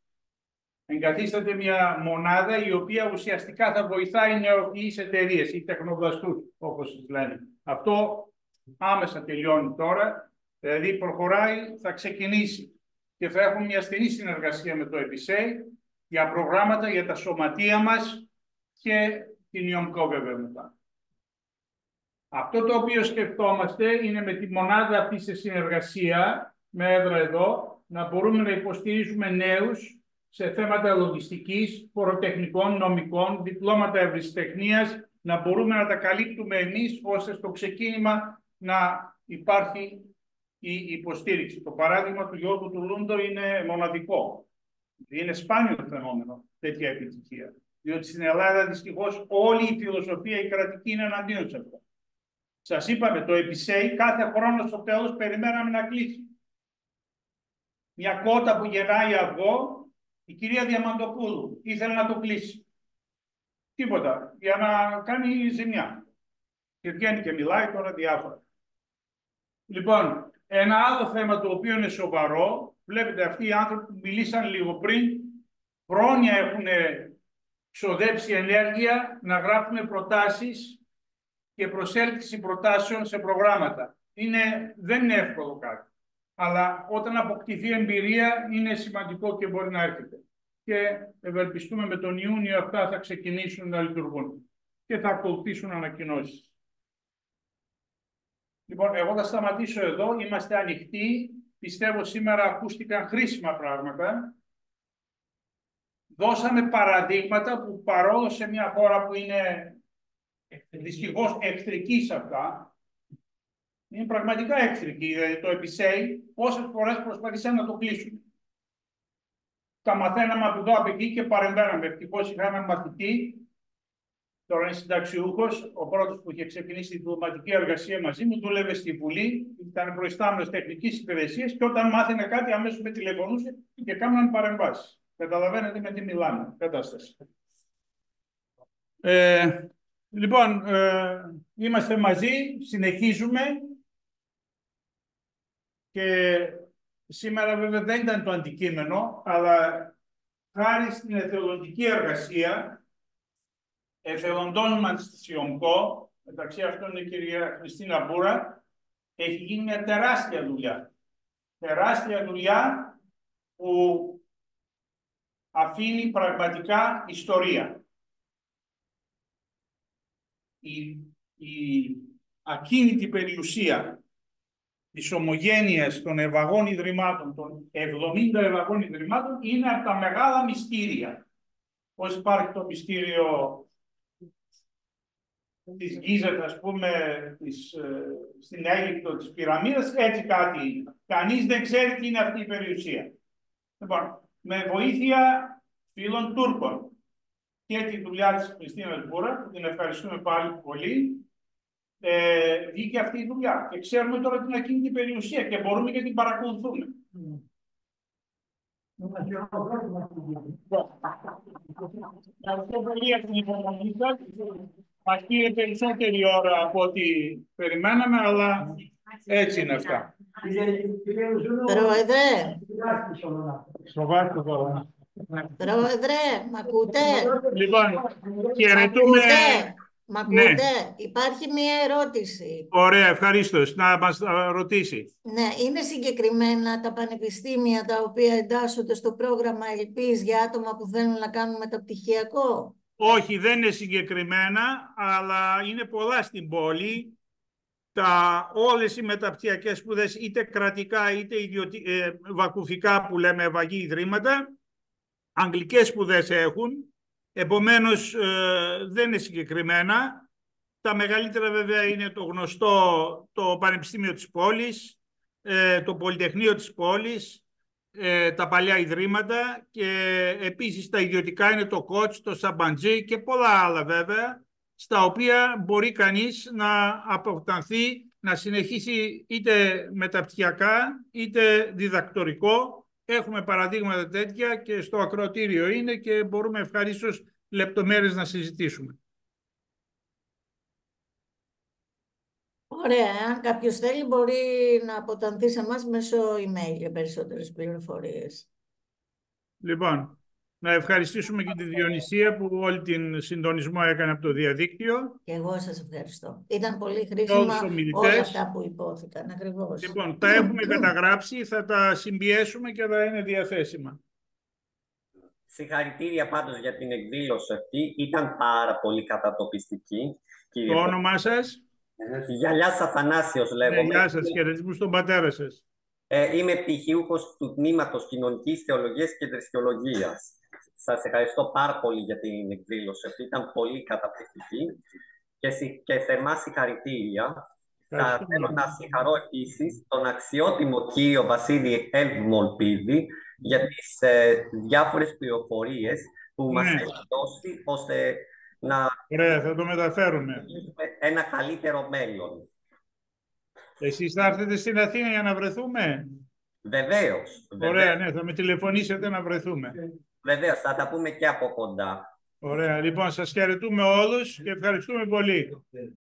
Εγκαθίσταται μια μονάδα η οποία ουσιαστικά θα βοηθάει νεοφυείς εταιρείες ή τεχνοβαστούς, όπως τις λένε. Αυτό άμεσα τελειώνει τώρα, δηλαδή προχωράει, θα ξεκινήσει και θα έχουμε μια στενή συνεργασία με το ΕΠΙΣΕΙ για προγράμματα για τα σωματεία μας και την ΙΟΜΚΟ βέβαια μετά. Αυτό το οποίο σκεφτόμαστε είναι με τη μονάδα αυτή σε συνεργασία, με έδρα εδώ, να μπορούμε να υποστηρίζουμε νέους σε θέματα λογιστικής, φοροτεχνικών, νομικών, διπλώματα ευρεσιτεχνίας, να μπορούμε να τα καλύπτουμε εμείς, ώστε στο ξεκίνημα να υπάρχει η υποστήριξη. Το παράδειγμα του Γιώργου του Λούντο είναι μοναδικό. Είναι σπάνιο φαινόμενο τέτοια επιτυχία. Διότι στην Ελλάδα δυστυχώς όλη η φιλοσοφία η κρατική είναι εναντίον σε αυτό. Σας είπαμε, το ΕΠΙΣΕΙ κάθε χρόνο στο τέλος περιμέναμε να κλείσει. Μια κότα που γεννάει αυγό, η κυρία Διαμαντοπούλου ήθελε να το κλείσει. Τίποτα, για να κάνει ζημιά. Και βγαίνει και μιλάει τώρα διάφορα. Λοιπόν, ένα άλλο θέμα το οποίο είναι σοβαρό, βλέπετε αυτοί οι άνθρωποι που μιλήσαν λίγο πριν, χρόνια έχουν ξοδέψει ενέργεια να γράφουν προτάσεις και προσέλκυση προτάσεων σε προγράμματα. Δεν είναι εύκολο κάτι. Αλλά όταν αποκτηθεί εμπειρία είναι σημαντικό και μπορεί να έρχεται. Και ευελπιστούμε με τον Ιούνιο αυτά θα ξεκινήσουν να λειτουργούν και θα ακολουθήσουν ανακοινώσεις. Λοιπόν, εγώ θα σταματήσω εδώ. Είμαστε ανοιχτοί. Πιστεύω σήμερα ακούστηκαν χρήσιμα πράγματα. Δώσαμε παραδείγματα που παρόλο σε μια χώρα που είναι δυστυχώς εχθρική σε αυτά, είναι πραγματικά εχθρική. Δηλαδή το ΕΠΙΣΕΙ πόσες φορές προσπαθήσαν να το κλείσουν. Τα μαθαίναμε από εδώ από εκεί και παρεμβαίναμε. Ευτυχώς είχαμε έναν μαθητή, τώρα είναι συνταξιούχος, ο πρώτος που είχε ξεκινήσει τη διπλωματική εργασία μαζί μου, δούλευε στη Βουλή, ήταν προϊστάμενος τεχνικής υπηρεσίας και όταν μάθαινε κάτι αμέσως με τηλεφωνούσε και κάναν παρεμβάσεις. Καταλαβαίνετε με τι μιλάμε, κατάσταση. Λοιπόν, είμαστε μαζί, συνεχίζουμε και σήμερα βέβαια δεν ήταν το αντικείμενο, αλλά χάρη στην εθελοντική εργασία εθελοντών μας στη ΙΟΜΚΟ, μεταξύ αυτών η κυρία Χριστίνα Μπούρα, έχει γίνει μια τεράστια δουλειά. Τεράστια δουλειά που αφήνει πραγματικά ιστορία. Η ακίνητη περιουσία της ομογένειας των ευαγών ιδρυμάτων, των 70 ευαγών ιδρυμάτων, είναι από τα μεγάλα μυστήρια. Πώς υπάρχει το μυστήριο της Γίζας, ας πούμε, στην Αίγυπτο της πυραμίδας, έτσι κάτι είναι. Κανείς δεν ξέρει τι είναι αυτή η περιουσία. Λοιπόν, με βοήθεια φίλων Τούρκων και τη δουλειά της Χριστίνας Μπούρα, που την ευχαριστούμε πάλι πολύ, βγήκε αυτή η δουλειά. Και ξέρουμε τώρα την ακίνητη περιουσία και μπορούμε και την παρακολουθούμε. Ευχαριστώ πολύ για την υπομονή σας. Μας πήρε περισσότερη ώρα από ό,τι περιμέναμε, αλλά έτσι είναι αυτά. Πρόεδρε, Σοβαρά. Πρόεδρε, μ' ακούτε? Λοιπόν, Μ' χαιρετούμε. ακούτε? Μ' Ναι. ακούτε? Υπάρχει μία ερώτηση. Ωραία, ευχαρίστως. Να μας ρωτήσει. Ναι, είναι συγκεκριμένα τα πανεπιστήμια τα οποία εντάσσονται στο πρόγραμμα Ελπίς για άτομα που θέλουν να κάνουν μεταπτυχιακό. Όχι, δεν είναι συγκεκριμένα, αλλά είναι πολλά στην πόλη. Όλες οι μεταπτυχιακές σπουδές, είτε κρατικά είτε βακουφικά που λέμε βαγή ιδρύματα, αγγλικές σπουδές έχουν, επομένως δεν είναι συγκεκριμένα. Τα μεγαλύτερα βέβαια είναι το γνωστό το Πανεπιστήμιο της πόλης, το Πολυτεχνείο της πόλης, τα παλιά ιδρύματα και επίσης τα ιδιωτικά είναι το ΚΟΤΣ, το Σαμπαντζή και πολλά άλλα βέβαια, στα οποία μπορεί κανείς να αποτανθεί, να συνεχίσει είτε μεταπτυχιακά είτε διδακτορικό. Έχουμε παραδείγματα τέτοια και στο ακροατήριο είναι και μπορούμε ευχαρίστως λεπτομέρειες να συζητήσουμε. Ωραία, αν κάποιος θέλει μπορεί να αποτανθεί σε εμάς μέσω email για περισσότερες πληροφορίες. Λοιπόν, να ευχαριστήσουμε και τη Διονυσία που όλη την συντονισμό έκανε από το διαδίκτυο. Και εγώ σας ευχαριστώ. Ήταν πολύ Όλους χρήσιμα τους ομιλητές. όλα αυτά που υπόθηκαν, ακριβώς. Λοιπόν, τα έχουμε καταγράψει, θα τα συμπιέσουμε και θα είναι διαθέσιμα. Συγχαρητήρια πάντως για την εκδήλωση αυτή. Ήταν πάρα πολύ κατατοπιστική. Το όνομά σας? Γιαλιάς Αθανάσιος λέγομαι. Γεια σας, χαιρετισμού στον πατέρα σας. Είμαι πτυχιούχος του Τμήματος Κοινωνικής Θεολογίας και Θρησκεολογίας. Σας ευχαριστώ πάρα πολύ για την εκδήλωση αυτή. Ήταν πολύ καταπληκτική και θερμά συγχαρητήρια. Θα θέλω να συγχαρώ επίσης τον αξιότιμο κύριο Βασίλη Ελβμολπίδη για τις διάφορες πληροφορίες που μας έχει δώσει ώστε να Ωραία, θα το μεταφέρουμε. ένα καλύτερο μέλλον. Εσείς θα έρθετε στην Αθήνα για να βρεθούμε? Βεβαίως. Ωραία, ναι, θα με τηλεφωνήσετε να βρεθούμε. Βεβαίως, θα τα πούμε και από κοντά. Ωραία, λοιπόν, σας χαιρετούμε όλους και ευχαριστούμε πολύ.